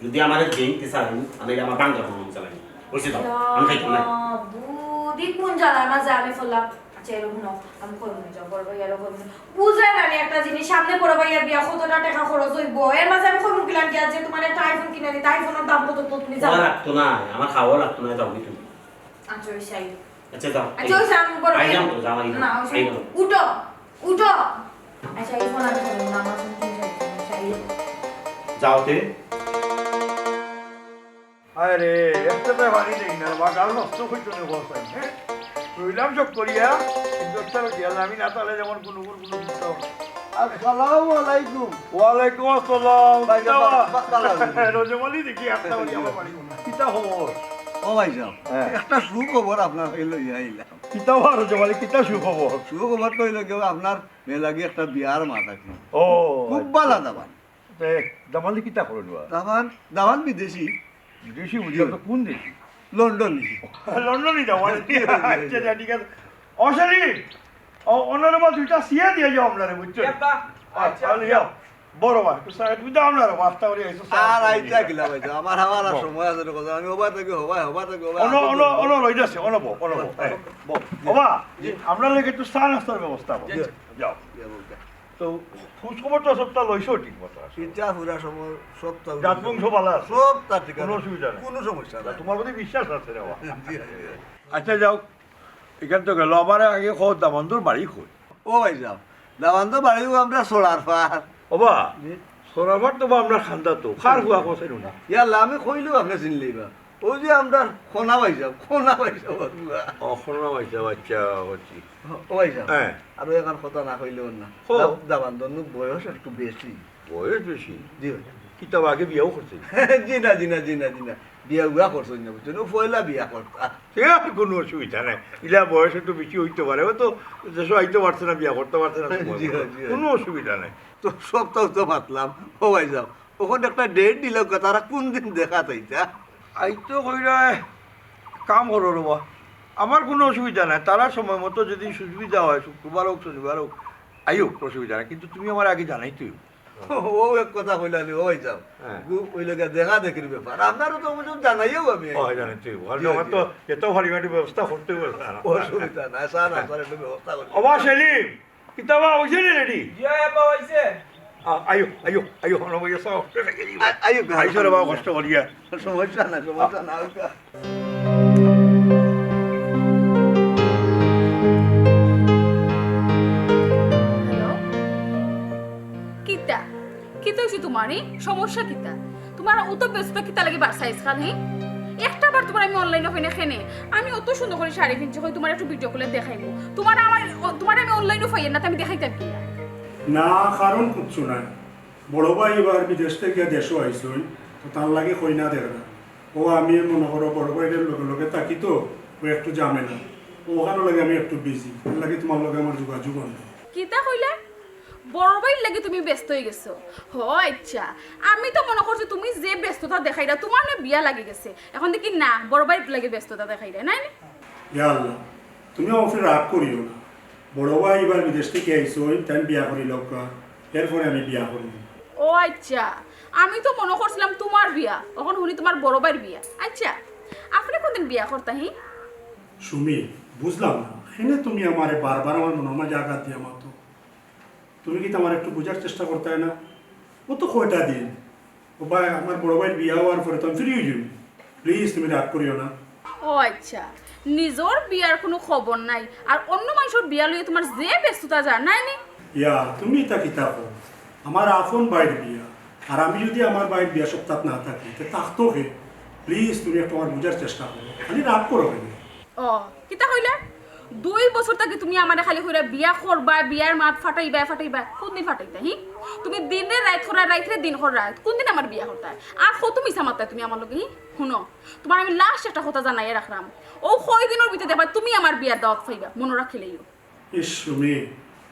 যদি আমারে ব্যাংকে চালাই আমি আমার বাংলা ফোন চালাই বুঝছি দাও আমি খাইতাম না বুদি কোন জানার মাঝে আমি ফেললাম আচ্ছা এরকম না আমি কই মনে যাও বড় ভাইয়া কই মনে বুঝাই না একটা জিনিস সামনে বড় ভাইয়ার বিয়া কতটা টাকা খরচ হইব এর মাঝে আমি কই মুখ কইলাম কি যে তোমার একটা আইফোন কিনে দিই আইফোনের দাম কত তো তুমি জানো খাওয়া লাগতো না আমার খাওয়া লাগতো না যাও তুমি আচ্ছা ওই সাই আচ্ছা যাও আচ্ছা ওই সাই বড় আইলাম তো যাও না উঠো উঠো আচ্ছা আইফোন আমি করব না আমার ফোন কিনে সাই যাও তে আরে একটা বাড়ি নেই না বা গাল নষ্ট করছো না বসাই হ্যাঁ রইলাম সব করিয়া কিন্তু একটা গেল আমি না তাহলে যেমন কোনো দিতে হবে আসসালামু আলাইকুম ওয়ালাইকুম আসসালাম ভাই, বালা। রোজমালি দেখি একটা বাড়ি আমার বাড়ি না কিতা খবর ও ভাই সাহেব হ্যাঁ। একটা সুখবর আপনার হইল আইলাম কিতা হওয়ার রোজমালি কিতা সুখবর সুখবর কইল কেউ আপনার মেলাগি একটা বিয়ার মাত আছে ও খুব ভালো দাবান দামালি কিতা করে নেওয়া দাবান দাবান বিদেশি দেশি বুঝি তো কোন দেশি লন্ডন লন্ডনই যাওয়া আচ্ছা ঠিক আছে অশারি অনারবা দুইটা সিয়া দিয়ে যাও আপনারে বুঝছো আচ্ছা যাও বড় ভাই তো স্যার তুমি দাও আপনারে মাস্টার করে এসো আর আইতা গিলা ভাই আমার আমার সময় আছে কথা আমি হবা থেকে হবা থেকে অন রইদাছে অনব বাবা আপনার লাগে একটু চা নাস্তার ব্যবস্থা করো। যাও তো খোঁজ খবরটা সবটা লইছো ঠিক মতো চিন্তা পুরা সময় সব জাত বংশ ভালো আছে সব তার ঠিক কোনো অসুবিধা নেই কোনো সমস্যা নাই তোমার প্রতি বিশ্বাস আছে রে বাবা জি, জি, জি। আচ্ছা যাও এখান তো গেল আমার আগে খোঁজ দামন্দর বাড়ি খোঁজ ও ভাই সাহেব দাবান তো বাড়িও আমরা সোলার পার ওবা সোনাবার তো বা আমরা খান্দা তো খার হুয়া কোসে না ইয়াল্লা আমি কইলেও আপনি চিনলেই বা ওই যে আমরা খোনা ভাই সাহেব অখনা পাইছে বাচ্চা হচ্ছি ও ভাই সাহেব হ্যাঁ আর এখন কথা না কইলেও না হো। দাবান দন্য বয়স একটু বেশি বয়স বেশি জি ভাই কিতাব আগে বিয়াও করছে জি না বিয়া উয়া করছো না বুঝছো না পয়লা বিয়া করতা সে আর কোনো অসুবিধা নাই ইলা বয়স একটু বেশি হইতে পারে ও তো দেশে আইতে পারছে না বিয়া করতে পারছে না জি, জি। কোনো অসুবিধা নাই তো সপ্তাহ তো মাতলাম ও ভাই সাহেব ওখানে একটা ডেট দিল তারা কোন দিন দেখা তাইতা আইতো কইরা কাম করো রবা আমার কোনো অসুবিধা নাই তারা সময় মতো যদি সুবিধা হয় শুক্রবার হোক শনিবার হোক আইও অসুবিধা নাই কিন্তু তুমি আমার আগে জানাইতেই ও এক কথা কইলানি ও ভাই সাহেব হ্যাঁ। ওই লোকে দেখা দেখির ব্যাপার আপনারও তো অবশ্য জানাইও আমি জানাইতেই আমার তো এত ভারী ভারী ব্যবস্থা করতে বলছে অসুবিধা নাই সার আসার একটু ব্যবস্থা করি অবা সেলিম কিতাবা হইছে নি রেডি আইও হনবইয়া সাও আইছো রে বাবা কষ্ট করিয়া সমস্যা না হ্যালো কিতা কিতা হইছে তোমারই সমস্যা কিতা তোমার অত ব্যস্ত কিতা লাগে বাসাইস খান হে একটা বার তোমার আমি অনলাইনে হইনে খেনে আমি অত সুন্দর করে শাড়ি কিনছি কই তোমার একটু ভিডিও কলে দেখাইবো তোমার আমি অনলাইনে ফাইয়ে না তো আমি দেখাইতাম কি না কারণ কুচ্ছু নাই বড় ভাই এবার বিদেশ থেকে দেশও আইসই তো তার লাগে কই না দেখ না ও আমি মনে করো বড় ভাইয়ের লগে লগে থাকি তো ও একটু জামে না ওখানে লাগে আমি একটু বিজি তার লাগে তোমার লগে আমার যোগাযোগ নেই কিতা কইলা বড় ভাইয়ের লাগে তুমি ব্যস্ত হয়ে গেছো হ আচ্ছা আমি তো মনে করছি তুমি যে ব্যস্ততা দেখাইলা তোমার না বিয়া লাগে গেছে এখন দেখি না বড় ভাইয়ের লাগে ব্যস্ততা দেখাইলা নাই ইয়া আল্লাহ তুমি অফিস রাগ করিও না বড় ভাই এবার বিদেশ থেকে আইসই তাই বিয়া করি লোক এরপরে আমি বিয়া করি ও আচ্ছা আমি তো মনে করছিলাম তোমার বিয়া এখন শুনি তোমার বড় ভাইয়ের বিয়া আচ্ছা আপনি কোনদিন বিয়া করতা হি সুমি বুঝলাম না এনে তুমি আমারে বারবার আমার মনের মাঝে আঘাত দিয়ে মাতো তুমি কি তোমার একটু বোঝার চেষ্টা করতে না ও তো কয়টা দিন ও ভাই আমার বড় ভাইয়ের বিয়া হওয়ার পরে তো আমি ফ্রি হয়ে যাবি প্লিজ তুমি রাগ করিও না ও আচ্ছা নিজর বিয়ার কোনো খবর নাই আর অন্য মানুষের বিয়া লইয়ে তোমার যে ব্যস্ততা জানাই নি ইয়া তুমি তা কি থাকো আমার আপন ভাইয়ের বিয়া আর আমি যদি আমার ভাইয়ের বিয়া সপ্তাহ না থাকি তো থাকতো হে প্লিজ তুমি একটু আমার বোঝার চেষ্টা করো খালি রাগ করো কেন ও কিতা কইলা 2 বছর থেকে তুমি আমারে খালি কইরা বিয়া করবা বিয়ার মাত ফাটাইবা কোনদিন ফাটাইতা হি তুমি দিনে রাইতে দিন কর রাত কোনদিন আমার বিয়া হতা আর কত মিছা মাত্রা তুমি আমার লগে হি শুনো তোমার আমি লাস্ট একটা কথা জানাই রাখলাম ও কয় দিনের ভিতরে দেখবা তুমি আমার বিয়ার দাওয়াত পাইবা মনে রাখিলেইও ইস সুমি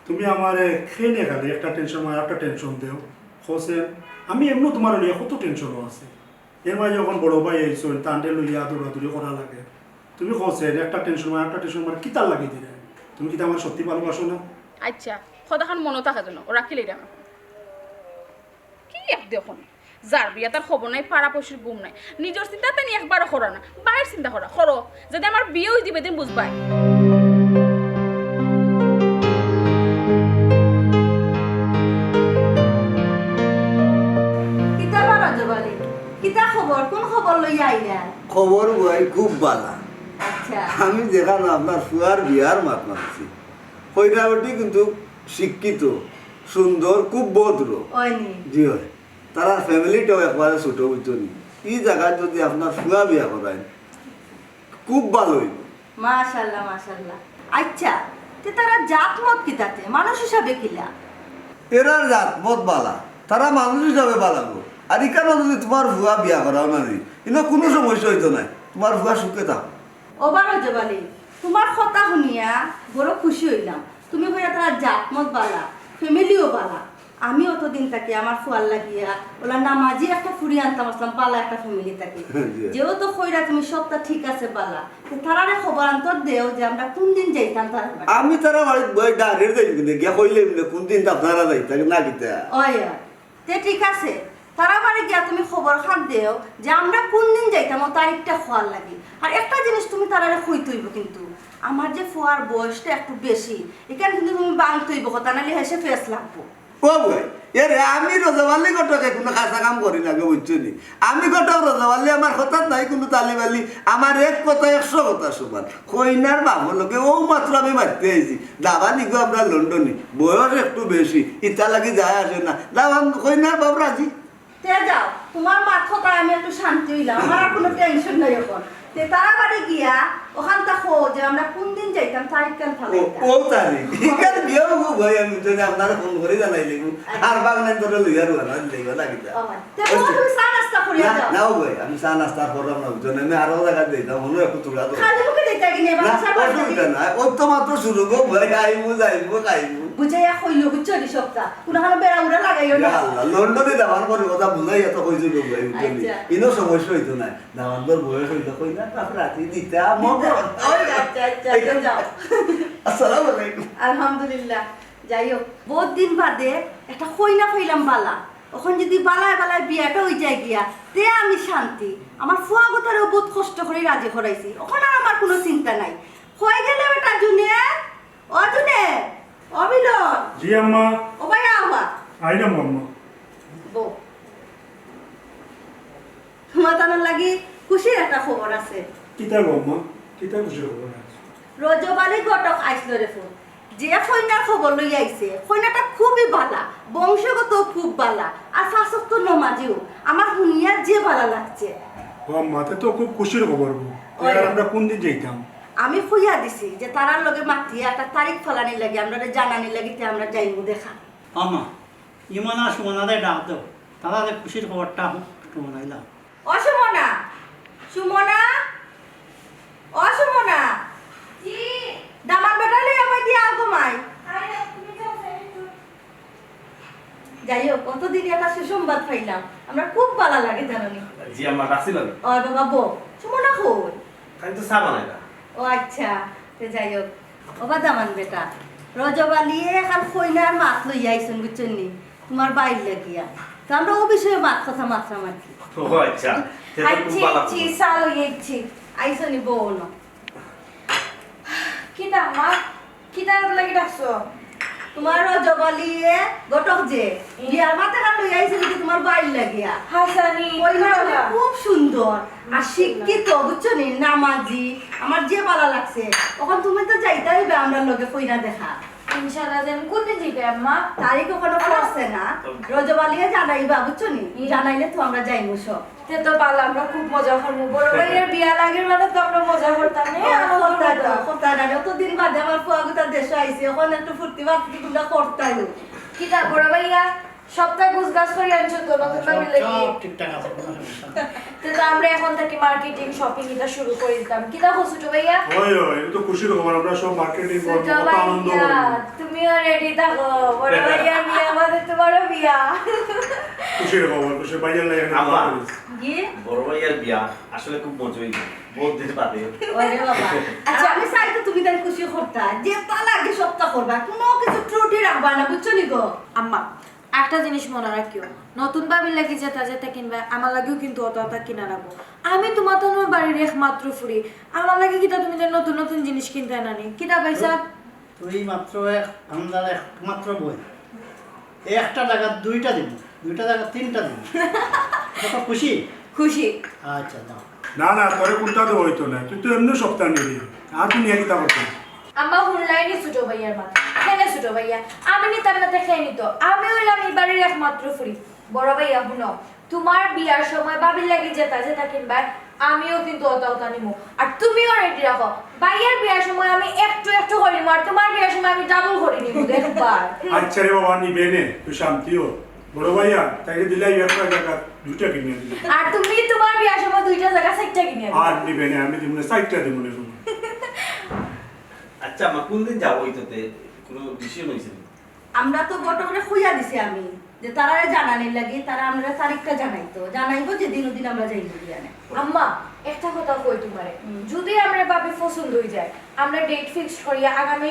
তুমি আমারে খেয়ে খালি একটা টেনশন আর একটা টেনশন দেও হোসেন আমি এমনি তোমার লইয়া কত টেনশনও আছে এর মাঝে যখন বড় ভাই আইসো তান্ডে লইয়া দৌড়াদৌড়ি করা লাগে তুমি হোসেন একটা টেনশন মানে কিতার লাগিয়ে দিলে তুমি কি আমার সত্যি ভালোবাসো না আচ্ছা খোদাখান মনে থাকা জন্য ও রাখিলেই রাখা কি এক দেখুন যার বিয়া তার খবর নাই পাড়া পয়সার গুম নাই নিজের চিন্তা তাই একবারও করো না বাইরের চিন্তা করো যাতে আমার বিয়ে হয়ে দিবে দিন বুঝবাই কিতাবা কিতা খবর কোন খবর লইয়া আইলা খবর ভাই খুব বালা আচ্ছা আমি যেখানে আপনার ফুয়ার বিয়ার মাত মারছি কইরাবটি কিন্তু শিক্ষিত সুন্দর খুব ভদ্র ওইনি জি হয় তারা ফ্যামিলিটাও একবারে ছোট বুঝছনি এই জায়গায় যদি আপনার ফুয়া বিয়া করায় খুব ভালো হইব মাশাআল্লাহ মাশাআল্লাহ আচ্ছা তে তারা জাত মত কিতাতে মানুষ হিসাবে কিলা এরার জাত মত বালা তারা মানুষ হিসাবে বালাবো আর এখানে যদি তোমার ভুয়া বিয়া করাও না নি কিন্তু কোনো সমস্যা হইতো না তোমার ভুয়া সুখে থাকো ওবারও জবালি তোমার কথা শুনিয়া বড় খুশি হইলাম তুমি কইরা তারা জাত মত বালা ফ্যামিলিও বালা আমি অতদিন থাকি আমার ফুয়াল লাগিয়া ওলা নামাজি একটা ফুরি আনতাম আসলাম পালা একটা ফ্যামিলি থাকি যেহেতু কইরা তুমি সবটা ঠিক আছে বালা তারারে খবর আন্তর দেও যে আমরা কোন দিন যাইতাম তার আমি তারা বাড়ি বই ডাইরেক্ট যাই কিন্তু গিয়া কইলে কোন দিন আপনারা যাইতা না কিতা ওই তে ঠিক আছে তারা বাড়ি গিয়া তুমি খবর খান দেও যে আমরা কোন দিন যাইতাম ও তারিখটা খোয়ার লাগি আর একটা জিনিস তুমি তারারে কইতে হইব কিন্তু আমার যে ফুয়ার বয়সটা একটু বেশি এখানে কিন্তু তুমি বাংতে হইব কথা নাহলে হেসে ফেস লাগবো ও বই এর আমি রোজাবালি গটকে কোনো খাসা কাম করি না বুঝছনি আমি গটক রোজাবালি আমার হঠাৎ নাই কোনো তালিবালি আমার এক কথা 100 কথা সমান কইনার বাবুর লোকে ও মাত্র আমি মারতে আইছি দাবা নিগো আমরা লন্ডনে বয়স একটু বেশি ইটা লাগি যায় আসে না দাবা কইনার বাবু রাজি তে যাও তোমার মাথাটা আমি একটু শান্তি হইলাম আমার আর কোনো টেনশন নাই এখন তে তারা বাড়ি গিয়া ওখান দেখো যে আমরা কোন দিন যাইতাম তারিখ কাল ফালাইতাম ও তারিখ ইকার বিয়াও গো ভাই আমি তো আপনারা ফোন করে জানাইলি আর বাগনান তোর লইয়ার ওনা লইবা লাগিতা তে তুমি চা নাস্তা করিয়া যাও নাও ভাই আমি চা নাস্তা করলাম না বুঝছেন আমি আরো জায়গা দিতাম মনে একটু তুলা তো খালি মুখে দিতে গিয়ে না বাসা অসুবিধা না ও তো মাত্র শুরু গো ভাই আইবো যাইবো খাইবো বুঝাইয়া কইলো বুঝছো দি সপ্তাহ কোনখানে বেড়া উড়া লাগাইও না আল্লাহ লন্ডনে যাওয়ার পরে কথা বুঝাই এত কইছো গো ভাই বুঝলি ইনো সমস্যা হইতো না দাওয়ানদের বয়স হইতো কই না তারপর রাতে দিতা মগ আচ্ছা আচ্ছা যাও আসসালামু আলাইকুম আলহামদুলিল্লাহ যাই হোক বহুত দিন বাদে একটা কইনা পাইলাম বালা ওখান যদি বালায় বালায় বিয়াটা হয়ে যায় গিয়া তে আমি শান্তি আমার ফুয়া গোতারেও বহুত কষ্ট করে রাজি করাইছি ওখানে আর আমার কোনো চিন্তা নাই হয়ে গেলে বেটা জুনে ও মিলন জি আম্মা ও ভাই আওয়া আইলাম আম্মা বো তোমার তানোর লাগি খুশির একটা খবর আছে কিতা গো আম্মা কিতা খুশি খবর আছে রজবালি ঘটক আইসলো রে ফোন যে কইনার খবর লই আইছে কইনাটা খুবই বালা বংশগত খুব বালা আর শাসক তো নমাজিও আমার হুনিয়া যে বালা লাগছে ও আম্মা তে তো খুব খুশির খবর গো আর আমরা কোন দিন যাইতাম আমি কইয়া দিছি যে তারার লগে মাতিয়ে একটা তারিখ ফলানি লাগে আমরা জানানি লাগিতে আমরা যাইমু দেখা আমা ইমানা সুমনারে ডাক দাও তারা খুশির খবরটা শোনাইলাম ও সুমনা সুমনা ও সুমনা জি দামান বেটা লই আমায় দিয়া আগো মাই যাই হোক কতদিন একটা সুসংবাদ পাইলাম আমরা খুব ভালো লাগে জানি জি আমার রাসি লাগে ও বাবা বো সুমনা কই তাই তো চা বানাইলা ও আচ্ছা তে যাই হোক ও বা দামান বেটা রজবালিয়ে এখন কইনার মাছ লই আইছুন বুঝছেন নি তোমার বাইর লাগিয়া তো আমরা ও বিষয়ে মাছ কথা মাত্রামাত্রি ও আচ্ছা সেটা খুব ভালো আইছি সালো ইচ্ছি আইছনি বউ না কিতা মা কিতা লাগি ডাকছো তোমার রজবালিয়ে গটক যে বিয়ার মাথা কান লই আইছিল কি তোমার বাইর লাগিয়া হাসানি কইনাটা খুব সুন্দর আর শিক্ষিত বুঝছো নি নামাজি আমার যে ভালো লাগছে তখন তুমি তো যাইতে হইবে আমরা লগে কইনা দেখা ইনশাআল্লাহ যেন কোন দিন যাইতে আম্মা তারিখ ওখানে পড়ছে না রজবালিয়ে জানাইবা বুঝছো নি জানাইলে তো আমরা যাইমু সব তে তো পারলাম আমরা খুব মজা করবো বড় ভাইয়ের বিয়া লাগের মানে তো আমরা মজা করতাম কতদিন বাদে আমার ফুয়াগুতার দেশে আইসি ওখানে একটু ফুর্তি বাড়তি তোমরা করতাই কিতা বড় ভাইয়া সপ্তাহ গুছ গাছ করে আনছো তো নতুন ভাবে লাগি সব ঠিকঠাক আছে কোনো সমস্যা নেই। তো আমরা এখন থেকে মার্কেটিং শপিং এটা শুরু করে দিতাম কিতা হচ্ছে ছোট ভাইয়া ওই ওই এটা তো খুশির খবর আমরা সব মার্কেটিং করব ছোট কত আনন্দ ভাইয়া করব তুমিও রেডি থাকো বড় ভাইয়া নিয়ে আমাদের তোমার বিয়া খুশির খবর খুশি বাইরে লাগে না আম্মা। কি বড় ভাইয়ের বিয়া আসলে খুব মজা হইছে বহুত দিন বাদে ওরে বাবা আচ্ছা আমি চাই তো তুমি তাই খুশি করতা যে তালা আগে সপ্তাহ করবা কোনো কিছু ত্রুটি রাখবা না বুঝছো নি গো আম্মা একটা জিনিস মনে রাখিও নতুন ভাবির লাগি যেটা যেটা কিনবে আমার লাগেও কিন্তু অত অত কিনা রাখবো আমি তোমার তো বাড়ির একমাত্র ফুরি আমার লাগে কিটা তুমি যে নতুন নতুন জিনিস কিনতে নানি কিটা পয়সা তুই মাত্র আমাদের একমাত্র বই একটা জায়গা দুইটা দিন দুইটা জায়গা তিনটা দিন কত খুশি খুশি আচ্ছা দাও না না তোরে কোনটা তো হইতো না তুই তো এমনি সপ্তাহ নিবি আর তুই নিয়ে কিতা করতে আম্মা হুনলাইনি ছোট ভাইয়ার মাথা কেন ছোট ভাইয়া আমি নিতাম না দেখে নিত আমি হইলাম এই বাড়ির একমাত্র ফুরি বড় ভাইয়া শুনো তোমার বিয়ার সময় বাবির লাগি যেটা কিনবা আমিও কিন্তু অতা নিমু আর তুমিও রেডি রাখো ভাইয়ার বিয়ার সময় আমি একটু করে নিমু আর তোমার বিয়ার সময় আমি ডাবল করে নিমু দেখবার আচ্ছা রে বাবা নিবে নে তুই শান্তিও বড় ভাইয়া তাইলে দিলাই একটা জায়গা দুইটা কিনে দিবি আর তুমি তোমার বিয়ার সময় দুইটা জায়গা সেটটা কিনে দিবে আর নিবে না আমি দিব না সাইডটা দিব না আচ্ছা মা কোন দিন যাবো ওইটাতে কোনো বিষয় হয়েছে আমরা তো বড় করে খুইয়া দিছি আমি যে তারা জানানির লাগি তারা আমরা তারিখটা জানাইবো যে দিন আমরা যাইব বিয়ানে আম্মা একটা কথা কই তোমারে যদি আমরা ভাবে পছন্দ হই যায় আমরা ডেট ফিক্স করি আগামী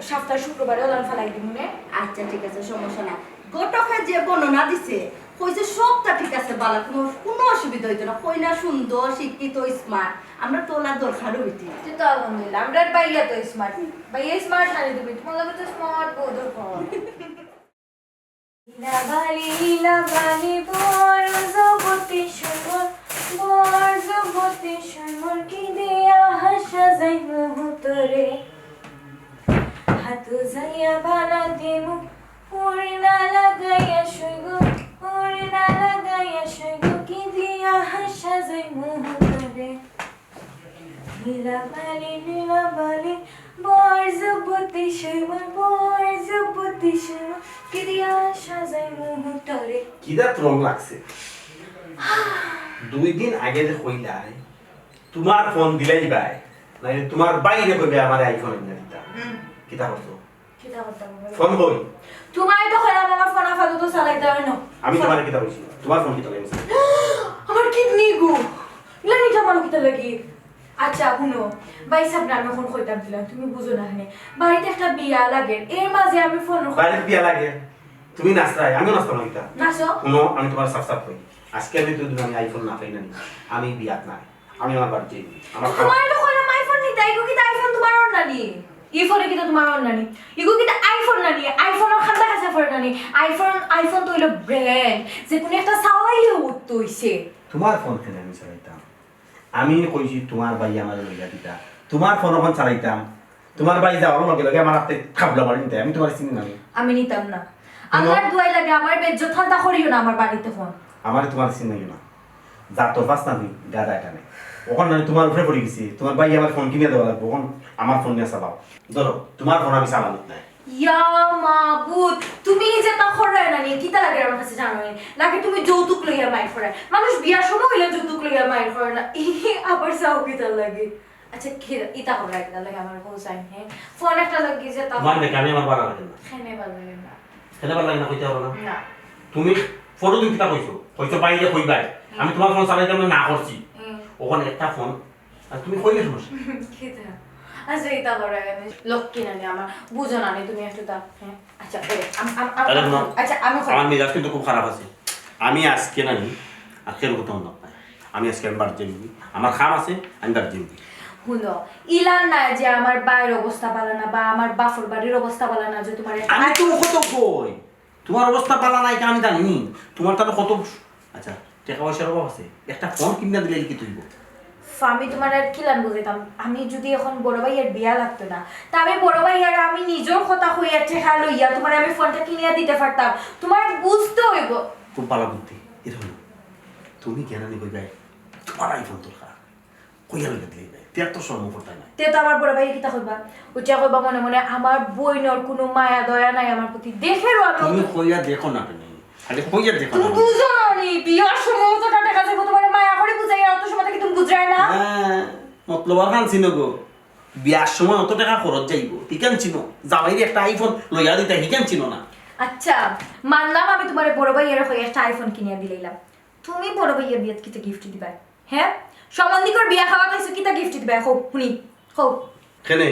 সপ্তাহ শুক্রবারে ওলান ফেলাই দিব না আচ্ছা ঠিক আছে সমস্যা না গোটকে যে বর্ণনা দিছে কইছে সবটা ঠিক আছে বালা কোনো অসুবিধা হইতো না কইনা সুন্দর শিক্ষিত স্মার্ট আমরা তোলা দরকার হইতি তো আলহামদুলিল্লাহ আমরা ভাইয়া তো স্মার্ট ভাইয়া স্মার্ট হানি দিবি তোমার লাগে তো স্মার্ট বহুত দরকার লাগালি বড় জগতে সুমন কি দিয়া হাসা যাই মুহূর্তে হাতু যাইয়া ভালা দিমু পূর্ণা লাগাইয়া শুইগো কি দিয়া হাসা যাই মুহূর্তে নীলাবালি বড় জগতে সুমন কি দিয়া হাসা যাই মুহূর্তে কিদা রং লাগছে 2 দিন আগে যে কইলা তোমার ফোন দিলাই বাই নাই তোমার বাইরে কইবে আমার আইফোন এনে দিতা কিতা করছো ফোন কই তোমার তো খলাম আমার ফোন আফাদু তো চালাইতে হয় না আমি তোমার কিতা কইছি তোমার ফোন কিতা লাগছে আমার কিডনি গো লানিটা আমার কিতা লাগি আচ্ছা শুনো ভাই সাহেব আমি ফোন কইতাম দিলাম তুমি বুঝো না হানে বাড়িতে একটা বিয়া লাগে এর মাঝে আমি ফোন বাইরে বিয়া লাগে তুমি নাচরাই আমি নাচতা না কিতা নাচো শুনো আমি তোমার সাফ কই আজকে আমি তো আমি আইফোন না পাই না আমি বিয়াত না আমি আমার বাড়িতে আমার তোমার তো খলাম আইফোন নিতে ইগো কি আইফোন তোমার ওর নানি ইফোনে কি তোমার ওর নানি ইগো কি আইফোন নানি আইফোনের খাতা কাছে ফর নানি আইফোন তো হইলো ব্র্যান্ড যে কোন একটা সাওয়াইলে উঠতে হইছে তোমার ফোন কেন আমি চালাইতাম আমি কইছি তোমার ভাই আমার লইয়া দিতা তোমার ফোন ওখান চালাইতাম তোমার ভাই যাওয়ার লগে লগে আমার হাতে খাবলা মারি নিতে আমি তোমার চিনি না আমি নিতাম না আমার দুয়াই লাগে আমার বেজ্জত ঠান্ডা করিও না আমার বাড়িতে ফোন আমার তোমার চিনি না যা তো পাস না তুই দাদা এখানে ওখানে আমি তোমার উপরে পড়ে গেছি তোমার ভাই আমার ফোন কিনে দেওয়া লাগবে ওখান আমার ফোন নিয়ে চালাও ধরো তোমার ফোন আমি চালানো না ইয়া মাবুদ তুমি যে তা খরায় না নিয়ে কিতা লাগে আমার কাছে জানো লাগে তুমি যৌতুক লইয়া মাইর করে মানুষ বিয়ার সময় হইলে যৌতুক লইয়া মাইর করে না আবার যাও কিতা লাগে আচ্ছা কি ইতা খরায় কিতা লাগে আমার হোসাইন হ্যাঁ ফোন একটা লাগি যে তা তোমার দেখে আমি আমার ভালো লাগে না খেনে ভালো লাগে না খেলে ভালো লাগে না কইতে পারো না না তুমি ফটো তুমি কিতা কইছো বাইরে কইবাই আমি তোমার ফোন চালাইতাম না করছি ওখানে একটা ফোন আর তুমি কইলে সমস্যা কিতা আচ্ছা ইতা খরায় না লক্ষ্মী নানি আমার বুঝো না তুমি একটু দাও হ্যাঁ আচ্ছা আচ্ছা আমি আমার মেজাজ কিন্তু খুব খারাপ আছে আমি আজকে নানি আজকের কথা মনে পাই আমি আজকে আমি বাড়িতে যাবি আমার খাম আছে আমি বাড়িতে যাবি শুনো ইলান না যে আমার বাইর অবস্থা ভালো না বা আমার বাফর বাড়ির অবস্থা ভালো না যে তোমার আমি তো কত কই তোমার অবস্থা ভালো নাই আমি জানি তোমার তো কত আচ্ছা টাকা পয়সার অভাব আছে একটা ফোন কিনা দিলে কি তুইব আমি তোমার আর কিলান বুঝাইতাম আমি যদি এখন বড় ভাইয়ের বিয়া লাগতো না তা আমি বড় ভাইয়ার আমি নিজের কথা হইয়া ঠেকা লইয়া তোমার আমি ফোনটা কিনিয়া দিতে পারতাম তোমার বুঝতে হইব খুব ভালো বুদ্ধি এরকম তুমি কেন নিবি ভাই তোমার আইফোন দরকার কইয়া লইয়া দিলে ভাই তের তো সর্ব করতে না তে তো আমার বড় ভাই কিতা কইবা ওইটা কইবা মনে মনে আমার বইনর কোনো মায়া দয়া নাই আমার প্রতি দেখেরও তুমি কইয়া দেখো না কেন আরে কইয়া দেখো না বুঝো না নি বিয়ার সময় তো টাকা যাবে তোমার মায়া করে বুঝাই আর তো সময় কি তুমি বুঝরাই না হ্যাঁ মতলব আর কান চিনো গো বিয়ার সময় অত টাকা খরচ যাইব ঠিকান চিনো জামাইরে একটা আইফোন লইয়া দিতে ঠিকান চিনো না আচ্ছা মানলাম আমি তোমার বড় ভাইয়ের হয়ে একটা আইফোন কিনিয়া দিলাম তুমি বড় ভাইয়ের বিয়াত কিটা গিফট দিবা হ্যাঁ সম্বন্ধীকর বিয়া খাওয়া কইছো কিটা গিফট দিবা হোক শুনি হোক কেনে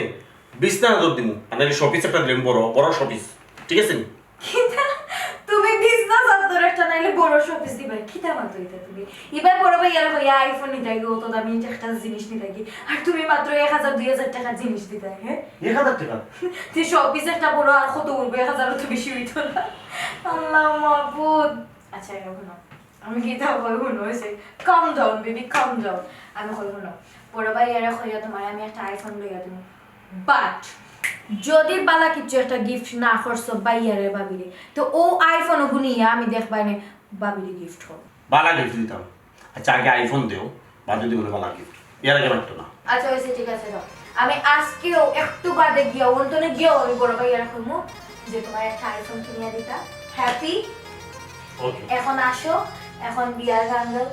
20 টাকা দর দিমু আর শপিস একটা দিলাম বড় শপিস ঠিক আছে নি তুমি বিজনেস আদর একটা নাইলে বড় শপিস দিবা কিটা মাত্র এটা তুমি এবার বড় ভাইয়ের হয়ে আইফোন নিতে গো তো দামি একটা জিনিস নিতে গি আর তুমি মাত্র 1000 2000 টাকা জিনিস দিতে হ্যাঁ 1000 টাকা তুই শপিস একটা বড় আর কত উঠবে 1000 তো বেশি হইতো না আল্লাহ মাবুদ আচ্ছা এখন আমি গীতা কই শুনো হয়েছে কাম ডাউন বেবি কাম ডাউন আমি কই শুনো বড় ভাই এরা কইয়া তোমার আমি একটা আইফোন লইয়া তুমি বাট যদি বালা কিছু একটা গিফট না করছো বাইয়ারে বাবিরে তো ও আইফোন গুনিয়া আমি দেখবাই না বাবিরে গিফট করব বালা গিফট দিতাম আচ্ছা আগে আইফোন দেও বাদে দিব বালা গিফট এর আগে লাগতো না আচ্ছা হয়েছে ঠিক আছে দাও আমি আজকেও একটু বাদে গিয়া অন্তনে গিয়েও আমি বড় ভাইয়ারা কইমু যে তোমার একটা আইফোন কিনিয়া দিতা হ্যাপি ওকে এখন আসো এখন বিয়ার গান গাও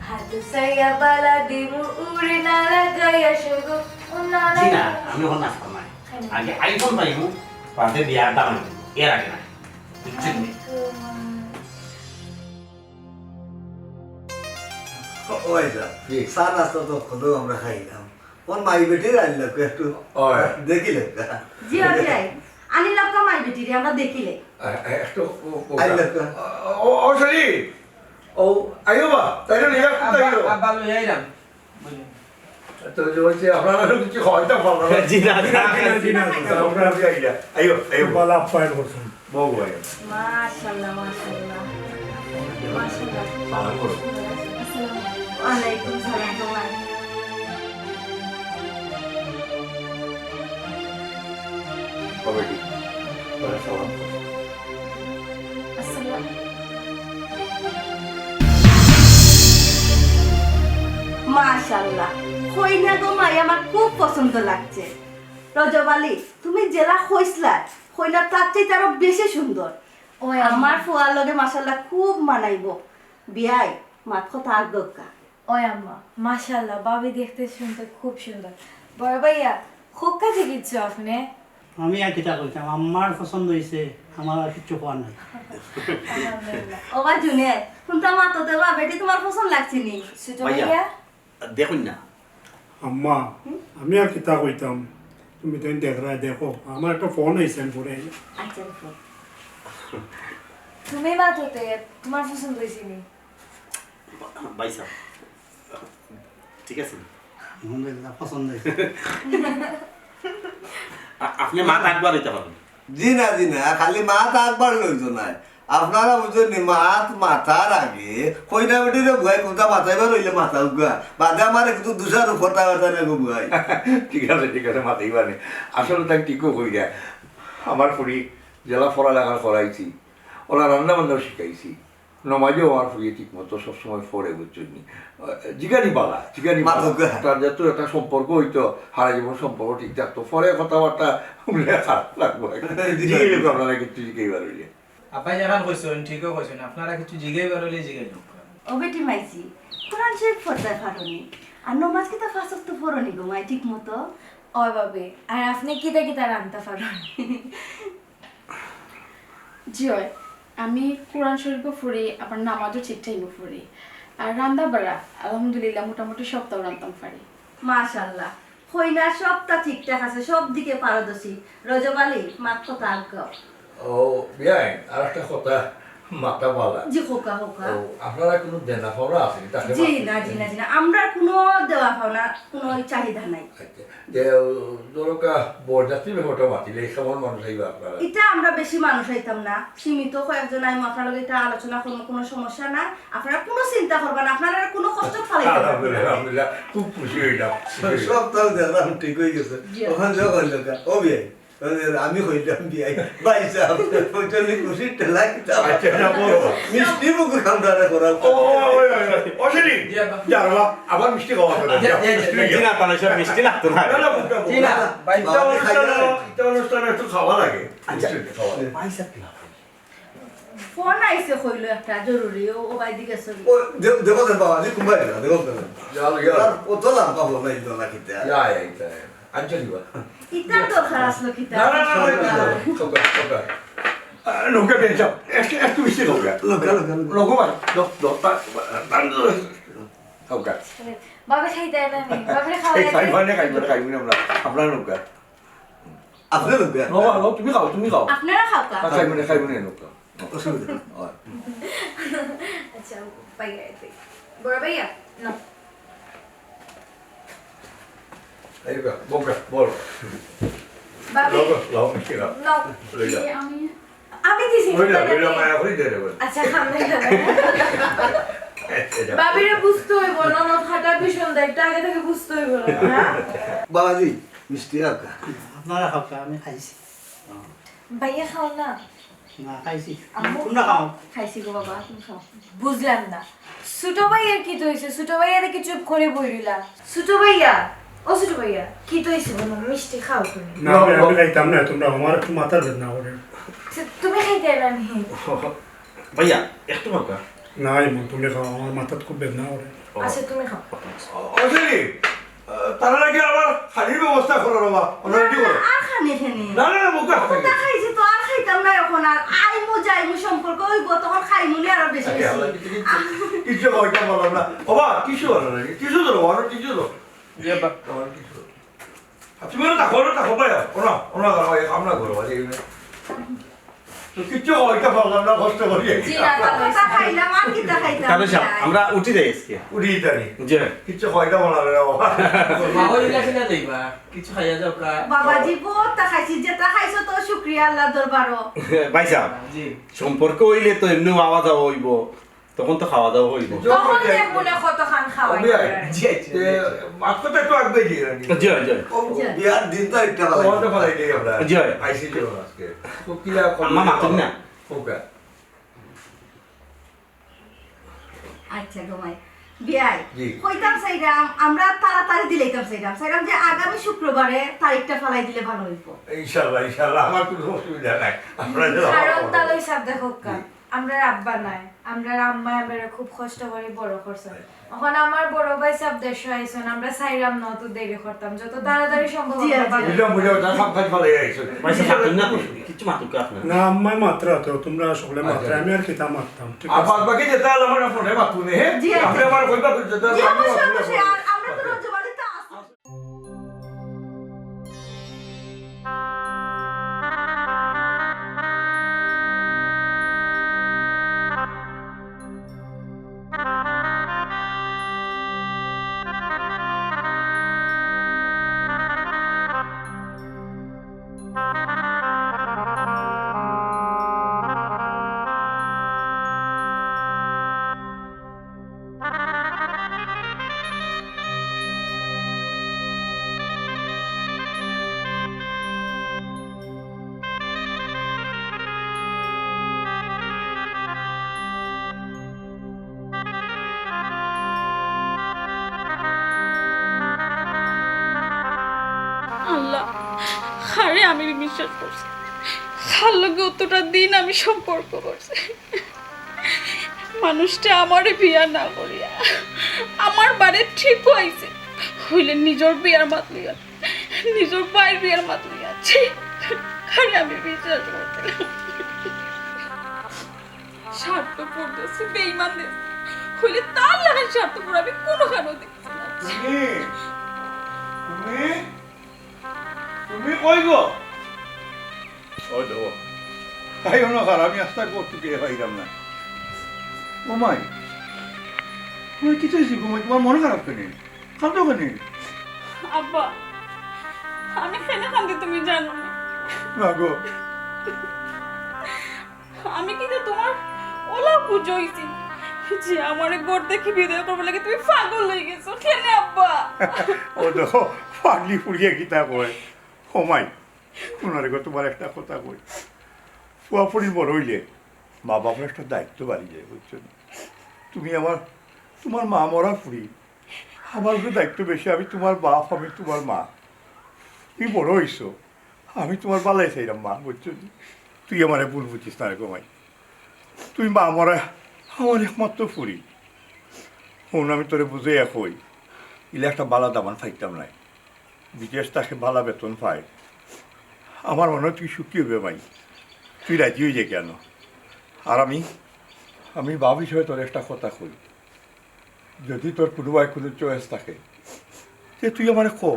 হাত সাইয়া বালা দিমু উড়ে না লাগাইয়া শুধু উনানা জি না আমি এখন নাচতাম না আগে আইফোন পাইমু বাদে বিয়ার দাম এর আগে না বুঝছেন ওই যা চা নাস্তা তো কত আমরা খাইলাম কোন মাই বেটির আনলো একটু দেখিলে জি ভাই আনি লক্কা মাই বেটি আমরা দেখিলে একটু আনলো ও শরী ও আইও বা তাই না নিয়া তাইও ভালো যাইলাম তো যে হচ্ছে আপনারা কিছু খাওয়াইতে পারবো না জি না আপনারা আইয়া আইও আইও বালা আপ্যায়ন করছেন বহু ভাই মাশাআল্লাহ মাশাআল্লাহ মাশাআল্লাহ সালাম করো ওয়ালাইকুম সালাম তোমার কমিটি সালাম আসসালাম মাশাআল্লাহ কইনা গো মাই আমার খুব পছন্দ লাগছে রজব আলী তুমি জেলা কইছলা কইনা তার চেয়ে আরো বেশি সুন্দর ওই আমার ফুয়ার লগে মাশাআল্লাহ খুব মানাইবো বিয়াই মাত কথা আগদকা ওই আম্মা মাশাআল্লাহ বাবি দেখতে শুনতে খুব সুন্দর বড় ভাইয়া খুব কাজে গিয়েছো আপনি আমি আর কিতা কইতাম আমার পছন্দ হইছে আমার আর কিছু কোয়ার নাই আলহামদুলিল্লাহ ওবা জুনে শুনতা মাতো দেবা বেটি তোমার পছন্দ লাগছে নি ছোট ভাইয়া। ভাইয়া দেখুন না আম্মা আমি আর কিতা কইতাম তুমি তো দেখো আমার একটা ফোন আইসেন পরে আচ্ছা তুমি মাতোতে তোমার পছন্দ হয়েছে নি ভাই সাহেব ঠিক আছে আলহামদুলিল্লাহ পছন্দ হইছে আপনি মা একবার হইতে পারবেন জি না খালি মাথা একবার লইতো না আপনারা বুঝছেন নি মাত মাথার আগে কইনা বেটিরে ভুয়াই কোনটা মাথাইবার হইলে মাথা উগা বাদে আমার একটু দুসার ফটা বাতা না গো ভুয়াই ঠিক আছে মাথাই বানে আসলে তাই ঠিকও কই দেয় আমার ফুড়ি জেলা পড়ালেখা করাইছি ওরা রান্না বান্নাও শিখাইছি নমাজেও আমার ফুড়িয়ে ঠিক মতো সবসময় পড়ে বুঝছেন জিগানি বালা তার যত একটা সম্পর্ক হইতো হারা জীবন সম্পর্ক ঠিক থাকতো পরে কথাবার্তা শুনলে খারাপ লাগবো জিগাইলে আপনারা কিছু জিগাইবার হইলে আপাই যখন কইছেন ঠিকও কইছেন আপনারা কিছু জিগাই বারলে জিগাই লোক ও বেটি মাইছি কোরআন শরীফ পড়তে পারোনি আর নমাজ কিতা ফাসত তো পড়নি গো মাই ঠিক মতো ওই বাবে আর আপনি কিতা কিতা রান্তা পারেন জি হয় আমি কোরআন শরীফও পড়ি আবার নামাজও ঠিক টাইমে পড়ি আর রান্না বাড়া আলহামদুলিল্লাহ মোটামুটি সপ্তাহ রান্তাম পারি মাশাআল্লাহ কইনা সবটা ঠিকঠাক আছে সব দিকে পারদর্শী রজব আলী মাত কথা আগাও ও বিয়াই আর একটা কথা মাথা বালা জি হোকা হোকা আপনারা কোনো দেনা পাওয়া আছে জি না আমরা কোনো দেওয়া পাওনা কোনো চাহিদা নাই যে ধরোকা বরযাত্রী ব্যাপারটা মাতিলে কেমন মানুষ আইবা আপনারা এটা আমরা বেশি মানুষ হইতাম না সীমিত কয়েকজন আইম আপনার লগে এটা আলোচনা করবো কোনো সমস্যা নাই আপনারা কোনো চিন্তা করবেন আপনারা কোনো কষ্ট ফালাইতে পারবেন না। আলহামদুলিল্লাহ খুব খুশি হইলাম সব তাও দেখলাম ঠিক হয়ে গেছে ওখান যখন লোক ও বিয়াই আমি হইলাম বিয়াই ভাই সাহেব ওইটা খুশি ঠেলা কিতা মিষ্টি মুখ খামদারা করা অশনি যারা আবার মিষ্টি খাওয়া করে জি না তাহলে সব মিষ্টি লাগতো না জি না বাইটা অনুষ্ঠানে একটু খাওয়া লাগে খাওয়া ফোন আইছে কইলো একটা জরুরি ও বাই দিকে ছবি ও দেখো দেন বাবা নি কুম্বাই না দেখো দেন যাও যাও আর ও তো লাম পাবো না ইলো না কিতা যাই আইতা আঞ্চলি বা ইতার দরকার আসলো কিতা না খোকা লোকে বেঞ্চ একটু মিষ্টি লোকে লোক ভাই দোস্তা খোকা বাবা খাইতে না নি বাবারে এই খাওয়াই খাইবি না আমরা আপনার লোক আপনি লোক নো তুমি খাও আপনারা খাও কা খাইবি না লোক অসুবিধা নেই আচ্ছা পাই গেছে বড় ভাইয়া না এই বল বাবা লাও মিষ্টি লাও নাও লই যা আমি আমি দিছি ওইটা ওইটা মায়া করি দে রে বল আচ্ছা খামে বাবিরে বুঝতে হইব ননদ খাটা ভীষণ দেখতে আগে থেকে বুঝতে হইব না বাবাজি মিষ্টি আকা আপনারা খাও আমি খাইছি ভাইয়া খাও না না খাইছি আম্মু তোমরা খাও খাইছি গো বাবা তুমি খাও বুঝলাম না ছোট ভাইয়ার কি তো হইছে ছোট ভাইয়া দেখি চুপ করে বইরিলা ছোট ভাইয়া ও ছোট ভাইয়া কি তো হইছে বলো মিষ্টি খাও তুমি না আমি খাইতাম না তোমরা আমার একটু মাথার বেদনা করে তুমি খাইতে না নি ভাইয়া একটু বাবা না এমন তুমি খাও আমার মাথার খুব বেদনা করে আচ্ছা তুমি খাও অসলি তারা নাকি আবার হাড়ির ব্যবস্থা করো বাবা অনলাইন করো আর খানে খানে না না মুখে তা খাইছি তো আর খাইতাম না এখন আর আইমু যাইমু সম্পর্ক হইব তখন খাইমুলি আরো বেশি বেশি কিছু হয়তো বললাম না বাবা কিছু হলো নাকি কিছু ধরো আর কিছু ধরো যে বা আমার কিছু তুমি না থাকো ভাইয়া ওনা ওনা আমরা করবো কিচ্ছু হয়তো বললাম না কষ্ট করি জি না কথা খাইলাম আর কি তা খাইতাম আমরা উঠি যাই আজকে উড়ি জানি জি কিচ্ছু হয়তো বলাবে না বাবা মাহল লাগি না দেইবা কিছু খাইয়া যাও কা বাবাজি বহুত তা খাইছি যেটা খাইছো তো শুকরিয়া আল্লাহ দরবারও ভাই সাহেব জি সম্পর্ক হইলে তো এমনি আওয়া যাওয়া হইব তখন তো খাওয়া দাওয়া হইব তখন দেখবো না কত খান খাওয়াই জি মাত্রটা একটু আগবে গিয়ে জি জি বিয়ার দিন তো একটা ভালো তোমাদের ভালো এই আমরা জি আইসি দিও আজকে তো কিলা আম্মা মাতুন না ওকে আচ্ছা গোমাই বিয়াই জি। কইতাম সাইরাম আমরা তাড়াতাড়ি দিলাইতাম সাইরাম যে আগামী শুক্রবারে তারিখটা ফলাই দিলে ভালো হইব ইনশাআল্লাহ আমার কোনো অসুবিধা নাই আমরা কারণ তাহলে হিসাব দেখো কা আমরা আব্বা নাই আমরা আম্মা আমরা খুব কষ্ট করে বড় করছে এখন আমার বড় ভাই সব দেশে আইছেন আমরা সাইরাম না তো দেরি করতাম যত তাড়াতাড়ি সম্ভব জি, আমরা জি। বানাই। বুঝলাম তার সব কাজ ভালো হয়ে গেছে ভাই সাহেব মাতুন না তো কিছু মাতুক আপনার না আম্মাই মাত্রা তো তোমরা সকলে মাত্রা আমি আর খেতাম মারতাম ঠিক আর আছে বাদ বাকি যেটা হলো আমার ফোনে মাতুনে জি, জি। আপনি আমার কইবা যেটা জি, অবশ্যই, অবশ্যই। আর আমরা তো রোজবাড়িতে আছি। আল্লাহ আরে আমি বিশ্বাস করছি খার লগে অতটা দিন আমি সম্পর্ক করছি মানুষটা আমারে বিয়া না করিয়া আমার বাড়ি ঠিক হয়েছে হইলে নিজের বিয়ার মাত লইয়া নিজের ভাইয়ের বিয়ার মাত লইয়াছি আরে আমি বিশ্বাস করছিলাম স্বার্থ পড়তেছি বেইমান দেশ হইলে তার লাগান স্বার্থ পড়ে আমি কোনো কারণ দেখছি না তুমি তুমি তুমি কই গো ওই দেখো তাই হলো স্যার আমি আস্তে করতে গিয়ে পাইলাম না ওমাই তুমি কি চাইছি ঘুমাই তোমার মনে খারাপ কেন কাঁদো কেন আব্বা আমি কেন কান্দি তুমি জানো না না গো আমি কি যে তোমার ওলা পুজো হইছি যে আমারে গোর দেখি বিদায় করবে লাগে তুমি পাগল হয়ে গেছো কেন আব্বা ও দেখো পাগলি ফুরিয়ে গীতা কয় ওমাই ওনারে গো তোমার একটা কথা কই পুয়াপুরি বড় হইলে মা বাবার একটা দায়িত্ব বাড়ি যায় বুঝছো না? তুমি আমার তোমার মা মরা ফুরি আমার উপরে দায়িত্ব বেশি আমি তোমার বাপ আমি তোমার মা তুমি বড় হইছো আমি তোমার বালাই চাইলাম মা বুঝছো না? তুই আমার ভুল বুঝিস না রে গোমাই তুই মা মরা আমার একমাত্র ফুরি হন আমি তোরে বুঝে এক হই ইলে একটা বালা দামান ফাইতাম নাই বিদেশ তাকে বালা বেতন পায় আমার মনে হয় তুই সুখী হবে ভাই তুই রাজি হয়ে যে কেন আর আমি বাপ হিসেবে তোর একটা কথা কই যদি তোর কোনোবাই কোনো চয়েস থাকে যে তুই আমার খো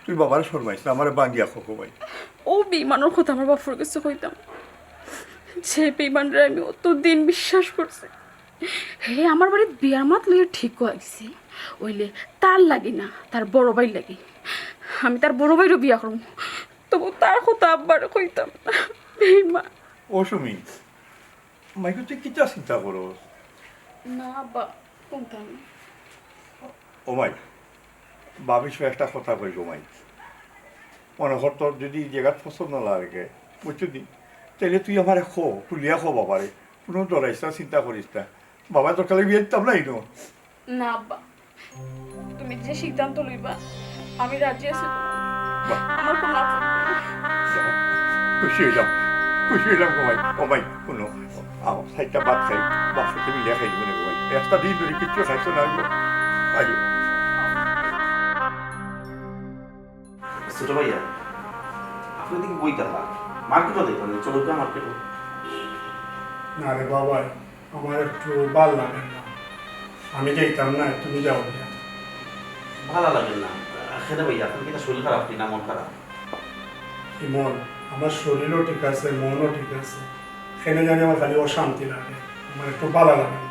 তুই বাবার শর্মাইস না আমার বাঙ্গিয়া খো ভাই ও বেইমানের কথা আমার বাপুর কাছে কইতাম যে বেইমানরা আমি অত দিন বিশ্বাস করছি হে আমার বাড়ির বিয়ার মাত লইয়া ঠিক হয়েছি ওইলে তার লাগি না তার বড় ভাই লাগি আমি তার বড় ভাইরও বিয়া করব তবু তার কথা আব্বার কইতাম না বেইমান ও সুমি মাইকে তুই কিতা চিন্তা করো? না আব্বা কোনটা ও মাই ভাবিস একটা কথা কই গো মাই, মনে কর তোর যদি জায়গা পছন্দ লাগে বুঝছো দি, তাইলে তুই আমার খো তুলিয়া খো বাবারে, কোনো ডরাইস না, চিন্তা করিস না। বাবা তোর কালে বিয়ে দিতাম নাই নো। না আব্বা তুমি যে সিদ্ধান্ত লইবা আমি রাজি আছি। আমার কোনো আপত্তি নেই। খুশি হইলাম গো মাই। ও মাই শুনো, সাইডটা ভাত খাই, বাপ সাথে মিলিয়া খাই দিব না গো মাই, একটা দিন ধরে কিচ্ছু খাইছো না গো। আইও ছোট ভাইয়া, আপনার দিকে বই তালা মার্কেটও দেখবেন, চলো তো মার্কেটও। না রে বাবা, আমার একটু ভাল লাগে না, আমি যাইতাম না, তুমি যাও। ভালো লাগে না খেতে ভাইয়া, আপনার কি শরীর খারাপ কিনা মন খারাপ? মন, আমার শরীরও ঠিক আছে, মনও ঠিক আছে, সেখানে জানি আমার খালি অশান্তি লাগে, আমার একটু ভালো লাগে না।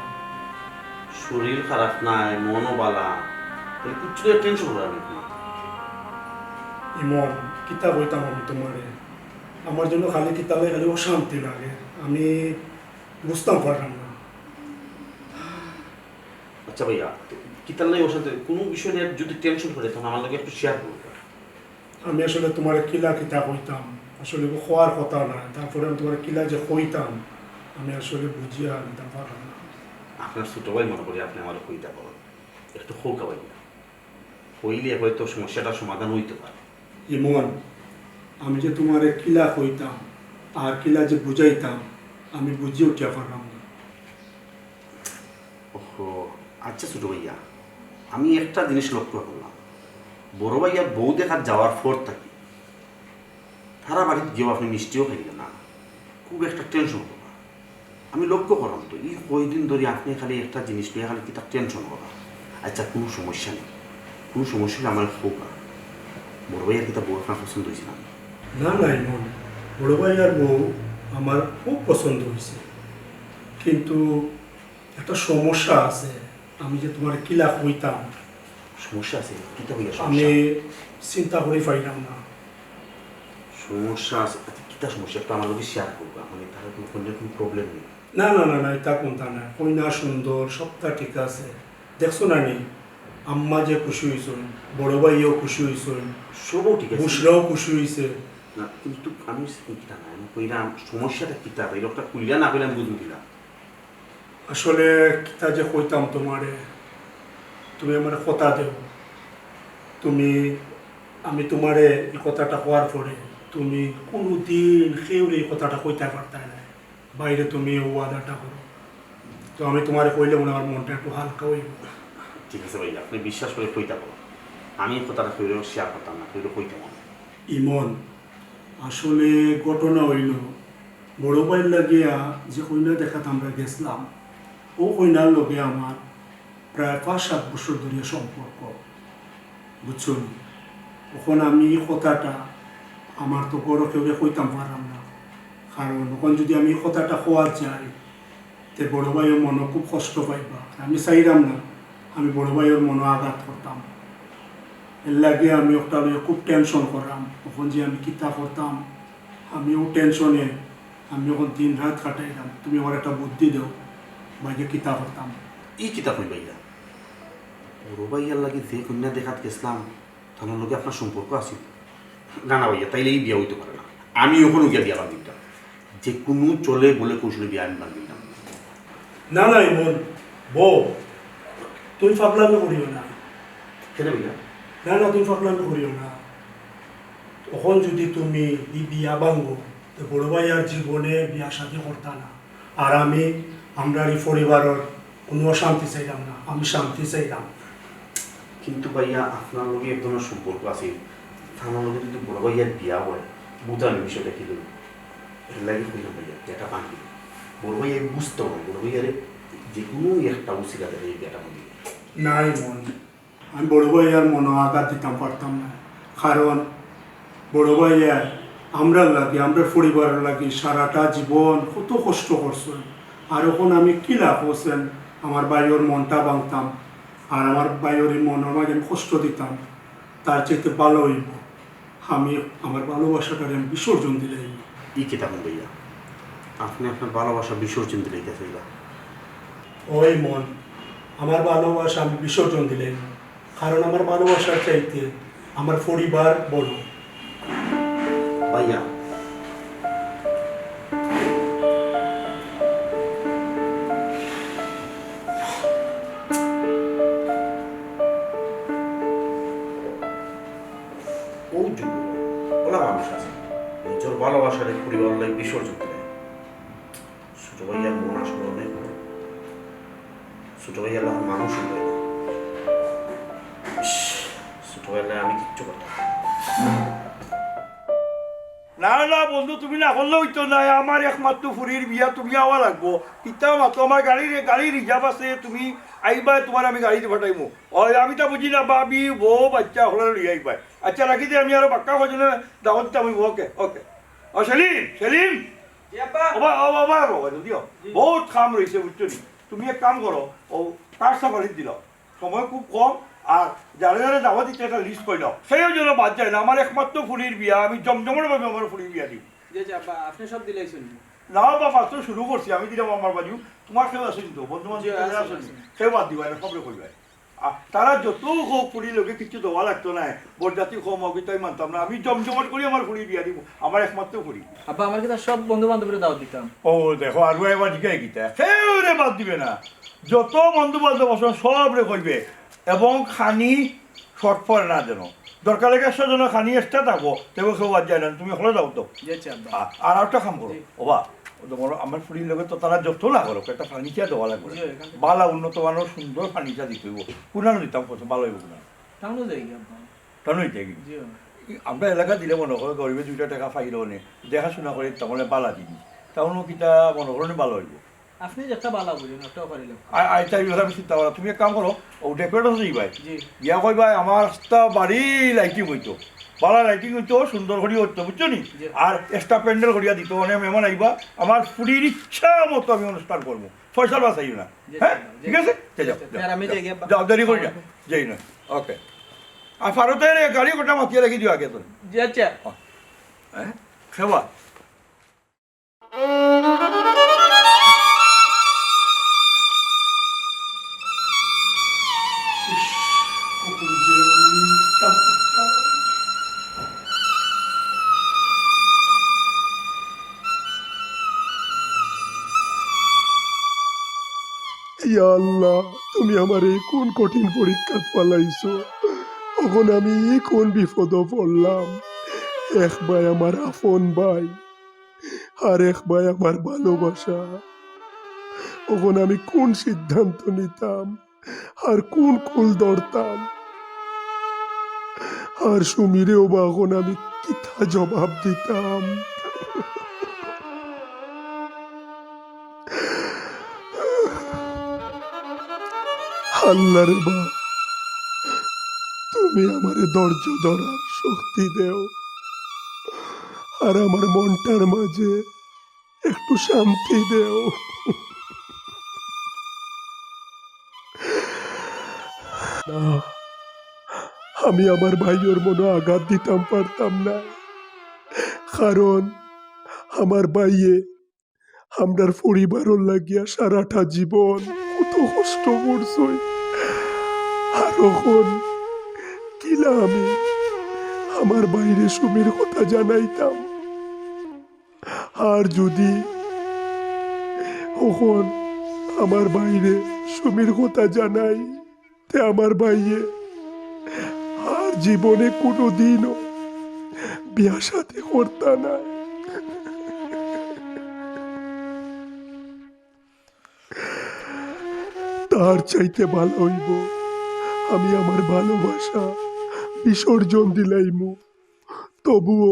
শরীর খারাপ নাই, মনও বালা, তাহলে কিচ্ছু টেনশন করাবেন না। ইমন কিতাব হইতাম আমি তোমারে, আমার জন্য খালি কিতাবে খালি অশান্তি লাগে, আমি বুঝতাম পারলাম না। আচ্ছা ভাইয়া, কিতার লাই ওর সাথে কোনো বিষয় নিয়ে যদি টেনশন করে তখন আমার লোক একটু শেয়ার করবো। আমি আসলে তোমার কিলা কিতাব হইতাম, আসলে খোয়ার কথা না, তারপরে আমি তোমার কিলা যে হইতাম আমি আসলে বুঝিয়া নিতাম পারলাম না। আপনার ছোটো ভাই মনে করি আপনি আমার কইতা পারেন, একটু খোকা ভাইয়া হইলে হয়তো সমস্যাটার সমাধান হইতে পারে। ইমন, আমি যে তোমার কিলা হইতাম আর কিলা যে বুঝাইতাম আমি বুঝিয়ে উঠিয়া পারলাম না। ওহো আচ্ছা ছোটো ভাইয়া, আমি একটা জিনিস লক্ষ্য করলাম, বড় ভাইয়া বউ দেখার যাওয়ার পর থাকি তারা বাড়িতে গিয়েও আপনি মিষ্টিও খাইলেন না, খুব একটা টেনশন করবা। আমি লক্ষ্য করলাম তো এই কয়েকদিন ধরে আপনি খালি একটা জিনিস নিয়ে খালি কি তার টেনশন করা। আচ্ছা কোনো সমস্যা নেই, কোনো সমস্যা নেই, আমার হোক না। বড় ভাইয়ার কি তা বউ আপনার পছন্দ হয়েছে না? না না ইমন, বড় ভাই আর বউ আমার খুব পছন্দ হয়েছে, কিন্তু একটা সমস্যা আছে, আমি যে তোমার কিলা হইতাম সমস্যা আছে কিতা ভাইয়া? আমি সমস্যা চিন্তা করে পাইলাম না। সমস্যা আছে, আচ্ছা কিতা সমস্যা একটু আমার লোক শেয়ার করবা, মানে তাহলে কোনো প্রবলেম নেই। না না না না, এটা কোনটা না, কইনা সুন্দর, সবটা ঠিক আছে, দেখছো না নি আম্মা যে খুশি হয়েছেন, বড় ভাইও খুশি হয়েছেন, সবও ঠিক আছে, বুসরাও খুশি হয়েছে। না কিন্তু আমি কিতা না আমি কইলাম সমস্যাটা কিতা, এই লোকটা কুইলা না কইলাম বুঝুন দিলাম। আসলে কিতা যে কইতাম তোমারে, তুমি আমার কথা দেও, তুমি আমি তোমারে এই কথাটা হওয়ার পরে তুমি কোনো দিন সেউরে এই কথাটা কইতে পারতাই না, বাইরে তুমি ওয়াদাটা করো, তো আমি তোমারে কইলে মনে আমার মনটা একটু হালকা হইব। ঠিক আছে ভাই, আপনি বিশ্বাস করে কইতা বলো, আমি এই কথাটা কইলেও শেয়ার করতাম না, কইলেও কইতাম না। ইমন, আসলে ঘটনা হইল বড় ভাইয়ের লাগিয়া যে কইনা দেখাতে আমরা গেছিলাম, ও কইনার লগে আমার প্রায় 5-7 বছর ধরে সম্পর্ক, বুঝছো? তখন আমি এই কথাটা আমার তো বড় কেউ কইতাম পারলাম না, কারণ তখন যদি আমি এই কথাটা হওয়া যাই তে বড় ভাইয়ের মনও খুব কষ্ট পাইবা, আমি চাইলাম না আমি বড় ভাইয়ের মনও আঘাত করতাম, এর লাগে আমি একটা লইয়া খুব টেনশন করলাম, তখন যে আমি কিতা করতাম আমিও টেনশনে আমি যখন দিন রাত কাটাইলাম, তুমি আমার একটা বুদ্ধি দাও ভাইকে কিতা করতাম। এই কিতা কই ভাইয়া, বড় ভাইয়ার লাগে যে কন্যা দেখাত গেছিলাম তার লগে আপনার সম্পর্ক আছে? না না ভাইয়া, তাইলে এই বিয়া হইতে পারে না, আমি ওখানে গিয়া বিয়া বান্ধিতাম, যে কোনো চলে বলে কৌশলে বিয়া আমি বান্ধিতাম। না না ইমন, বউ তুমি ফাগলামি করিও না। কেন ভাইয়া? না না, তুমি ফাগলামি করিও না, তখন যদি তুমি এই বিয়া ভাঙ্গো তো বড় ভাই আর জীবনে বিয়া শাদী করতা না, আর আমরা এই পরিবারের কোনো অশান্তি চাইলাম না, আমি শান্তি চাইলাম। কিন্তু ভাইয়া আপনার লগে এক ধরনের সম্পর্ক আছে, আমার লগে যদি বড় ভাইয়ার বিয়া হয় বুঝানোর বিষয়টা কি দেবো, এর লাগে কইলাম ভাইয়া বিয়াটা ভাঙি। বড় ভাইয়া বুঝতে হবে, বড় ভাইয়ারে যে কোনো একটা উচিলা দেবে এই বিয়াটা ভাঙি। নাই মন, আমি বড় ভাই আর মনে আঘাত দিতাম পারতাম না, কারণ বড় ভাই আর আমরা লাগে আমরা পরিবারের লাগে সারাটা জীবন কত কষ্ট করছেন, আর এখন আমি কি লাভ হচ্ছেন আমার ভাইয়ের মনটা ভাঙতাম আর আমার ভাইয়ের মনের মাঝে আমি কষ্ট দিতাম, তার চাইতে ভালো হইব আমি আমার ভালোবাসাটারে আমি বিসর্জন দিলে। এই কিতাব ভাইয়া আপনি আপনার ভালোবাসা বিসর্জন দিতে চাইবা। ওই মন, আমার ভালোবাসা আমি বিসর্জন দিলেন, কারণ আমার ভালোবাসার চাইতে আমার পরিবার বড়। ভাইয়া ও যুগ ওলা মানুষ আছে নিজের ভালোবাসার পরিবার লাই বিসর্জন দেয়। ছোট ভাইয়ার মন আসলে অনেক বড়। ছোট ভাইয়ার মানুষ হবে না। ছোট ভাইয়ার আমি কিচ্ছু করতাম না না বন্ধু, তুমি না করলে হইতো না। আমার একমাত্র ফুরির বিয়া, তুমি আওয়া লাগবো। কিতা মাত্র আমার গাড়ি রিজার্ভ আছে, তুমি আইবা, তোমার আমি গাড়িতে পাঠাইমো। ওই আমি তা বুঝি না, বাবি বউ বাচ্চা হলে লিয়ে আইবাই। আচ্ছা রাখি দে, আমি আরো বাক্কা হয়ে দাওয়াত দিতাম। ওকে ওকে। ও সেলিম, সেলিম দিও, বহুত কাম রয়েছে বুঝছো নি। তুমি এক কাম করো, ও কার সাফারিত দিল, সময় খুব কম, আর যারা যারা দাওয়াত দিচ্ছে একটা লিস্ট করে দাও। সেও যেন বাদ যায় না। আমার একমাত্র ফুলির বিয়া, আমি জমজমের ভাবে আমার ফুলির বিয়া দিই। আপনি সব দিলাইছেন না বাবা, তো শুরু করছি, আমি দিলাম আমার বাজু। তোমার কেউ আছে কিন্তু বন্ধু বান্ধব সেও বাদ দিবা না, সবরে করবে। তারা যত হোক ফুলির লোকে কিছু দেওয়া লাগতো না, বরজাতি কম হোক তাই মানতাম না। আমি জমজমাট করি আমার ফুলির বিয়া দিব, আমার একমাত্র ফুলি। আব্বা আমার কি সব বন্ধু বান্ধবের দাওয়াত দিতাম। ও দেখো, আর এবার জিজ্ঞাসা গীতা সেও রে বাদ দিবে না। যত বন্ধু বান্ধব আছে সব রে কইবে, এবং খানি শর্ট পরে না যেন। দরকার লেগে যেন খানি এক্সট্রা থাকবো, তেও কেউ বাদ যায় না। তুমি হলে যাও তো। আর একটা কাম করো ওবা, আমার ফুরির লগে তো তারা যত না করো একটা ফার্নিচার দেওয়া লাগবে, বালা উন্নত মানের সুন্দর ফার্নিচার দিতে হইব। কুনানো দিতাম কত ভালো হইব না টাউনও যাই কি আমরা এলাকা দিলে মনে করে গরিবে 2 টাকা ফাইলেও নে দেখাশোনা করে তাহলে বালা দিবি, টাউনও কিটা মনে করলে ভালো হইব। আপনি যেটা বালা বুঝেন ওটাও পারিলাম। আইটা আমি চিন্তা করা, তুমি এক কাম করো, ও ডেকোরেটর যাইবাই বিয়া কইবাই আমার রাস্তা বাড়ি লাইটিং হইতো, বালা লাইটিং হইতো, সুন্দর করিয়া হইতো বুঝছো নি। আর এক্সট্রা প্যান্ডেল করিয়া দিত, অনেক মেহমান আইবা, আমার ফুরির ইচ্ছা মতো আমি অনুষ্ঠান করবো, পয়সা বাঁচাইও না। হ্যাঁ ঠিক আছে, যাও দেরি করি না, যাই না। ওকে। আর ফারুতের গাড়ি গোটা মাতিয়ে রেখে দিও আগে তো। আচ্ছা হ্যাঁ সেবা ইয়া আল্লাহ, তুমি আমার এই কোন কঠিন পরীক্ষা পালাইছো। এখন আমি কোন বিপদ পড়লাম। এক ভাই আমার আপন ভাই, আর এক ভাই আমার ভালোবাসা। এখন আমি কোন সিদ্ধান্ত নিতাম, আর কোন কুল ধরতাম, আর সুমিরেও বা এখন আমি কিতা জবাব দিতাম। আল্লাহর বা, তুমি আমারে ধৈর্য ধরার শক্তি দেও, আর আমার মনটার মাঝে একটু শান্তি দেও। না, আমি আমার ভাইয়ের মনে আঘাত দিতাম পারতাম না, কারণ আমার ভাইয়ে আমরার পরিবারের লাগিয়া সারাটা জীবন কত কষ্ট করছই। আর এখন কিলা আমি আমার বাইরে সুমির কথা জানাইতাম, আর যদি এখন আমার বাইরে সুমির কথা জানাই, তে আমার ভাইয়ে আর জীবনে কোনো দিনও বিয়া সাথে করতা না। তার চাইতে ভালো হইব আমি আমার ভালোবাসা বিসর্জন দিলাইমু, তবুও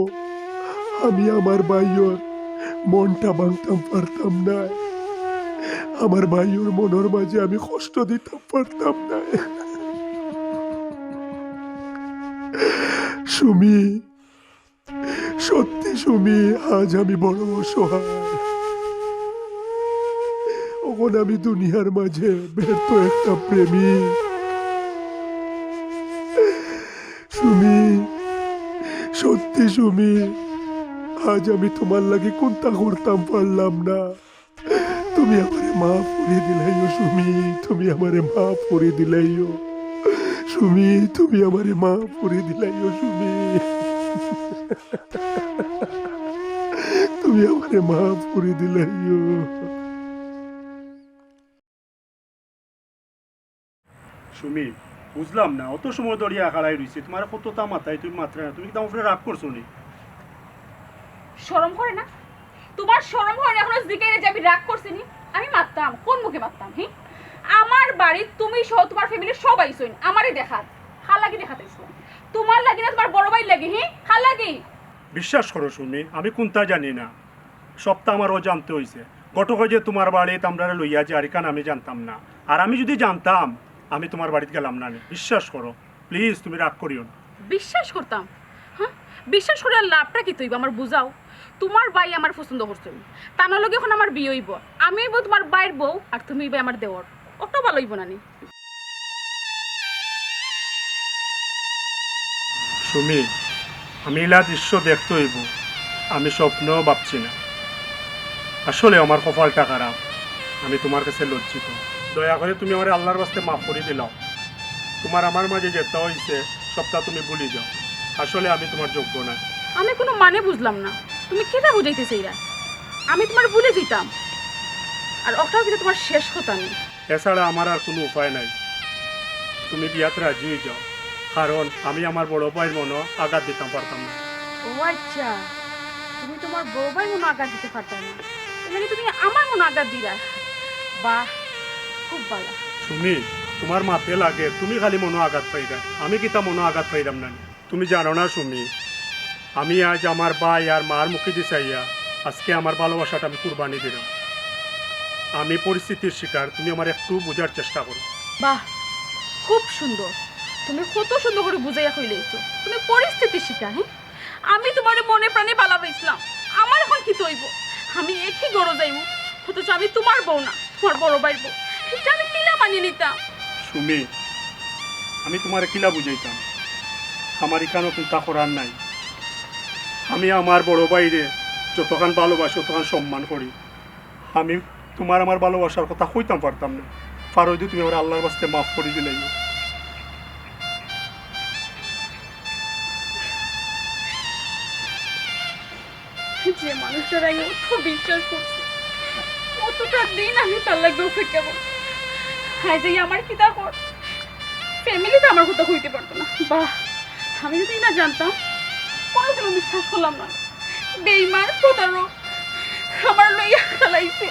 আমি আমার ভাইয়ের মনটা ভাঙতাম পারতাম না, আমার ভাইয়ের মনের মাঝে আমি কষ্ট দিতাম পারতাম না। সুমি, সত্যি সুমি, আজ আমি বড় অসহায়। এখন আমি দুনিয়ার মাঝে ব্যর্থ একটা প্রেমিক। সুমি, সত্যি সুমি, আজ আমি তোমার লাগে কোনটা করতাম পারলাম না। তুমি আমারে মাফ করে দিলাইও সুমি, তুমি আমারে মাফ করে দিলাইও সুমি, তুমি আমারে মাফ করে দিলাইও সুমি, তুমি আমারে মাফ করে দিলাইও। সুমি, বুঝলাম না, অত সময় ধরে আখাড়াই রয়েছে, তোমার কতটা মাথায় তুমি মাত্রা না, তুমি কি তোমার উপরে রাগ করছো নি? শরম করে না তোমার? শরম করে না এখনো জিজ্ঞাসা যে আমি রাগ করছি নি? আমি মারতাম, কোন মুখে মারতাম? হ্যাঁ, আমার বাড়ি তুমি সহ তোমার ফ্যামিলির সবাই শুন আমারই দেখাত খাল লাগি দেখাতেছ, তোমার লাগি না তোমার বড় ভাই লাগি? হ্যাঁ, খাল লাগি। বিশ্বাস করো সুমি, আমি কোনটা জানি না, সবটা আমারও জানতে হয়েছে। গটক যে তোমার বাড়িতে আমরা লইয়া যে আর কান আমি জানতাম না, আর আমি যদি জানতাম আমি তোমার বাড়িতে গেলাম না। বিশ্বাস করো প্লিজ, তুমি রাগ করিও না। বিশ্বাস করতাম? হ্যাঁ, বিশ্বাস করে আর লাভটা কি তুই আমার বুঝাও। তোমার ভাই আমার পছন্দ করছো, তা না লগে এখন আমার বিয়ে হইব, আমি হইব তোমার বাইর বউ আর তুমি হইবে আমার দেওর, ওটা ভালো হইব না নি? সুমি, আমি এলা দৃশ্য দেখতে হইব আমি স্বপ্নও ভাবছি না। আসলে আমার কপালটা খারাপ, আমি তোমার কাছে লজ্জিত। দয়া করে তুমি আমার আল্লাহর বাস্তে মাফ করে দিলাও। তোমার আমার মাঝে যেতে হয়েছে সবটা তুমি ভুলে যাও। আসলে আমি তোমার যোগ্য না। আমি কোনো মানে বুঝলাম না, তুমি কেটা বুঝাইতেছে এরা? আমি তোমার ভুলে দিতাম, আর ওটাও কিন্তু তোমার শেষ কথা নেই। এছাড়া আমার আর কোনো উপায় নাই, তুমি বিয়াতে রাজি হয়ে যাও, কারণ আমি আমার বড় ভাইয়ের মনে আঘাত দিতাম পারতাম না। ও আচ্ছা, তুমি তোমার বড় ভাই মনে আঘাত দিতে পারতাম না, মানে তুমি আমার মনে আঘাত দিলা? বাহ, খুব ভালো। তুমি তোমার মাথে লাগে, তুমি খালি মনো আঘাত পাইরা, আমি কিতা মনো আঘাত পাইরাম না? তুমি জানো না সুমি, আমি আজ আমার ভাই আর মার মুখে দিয়ে চাইয়া আজকে আমার ভালোবাসাটা আমি কুরবানি দিলাম। আমি পরিস্থিতির শিকার, তুমি আমার একটু বোঝার চেষ্টা করো। বাহ, খুব সুন্দর, তুমি কত সুন্দর করে বুঝাইয়া কইলেছো তুমি পরিস্থিতির শিকার। হ্যাঁ, আমি তোমার মনে প্রাণে ভালোবাসলাম, আমার এখন কি তৈব? আমি একই গড় যাইব, অথচ আমি তোমার বউ না, তোমার বড় ভাইয়ের বউ। এটা আমি কিলা মানিয়ে নিতাম? সুমি, আমি তোমার কিলা বুঝাইতাম, আমার এখানেও চিন্তা করার নাই। আমি আমার বড় ভাইরে যতক্ষণ ভালোবাসি ততক্ষণ সম্মান করি। আমি তোমার আমার ভালোবাসার কথা কইতাম পারতাম না, ফারুক তুমি আমার আল্লাহর বাস্তে মাফ করে দিলে। যে মানুষটার আমি অত বিশ্বাস করছি, অতটা দিন আমি তার লাগবে অপেক্ষা করছি, হাই যাই আমার কি তা কর ফ্যামিলিতে আমার কথা হইতে পারতো না। বাহ, আমি যদি না জানতাম কোনোদিনও বিশ্বাস করলাম না। বেইমান প্রতারক আমার লইয়া খেলাইছে।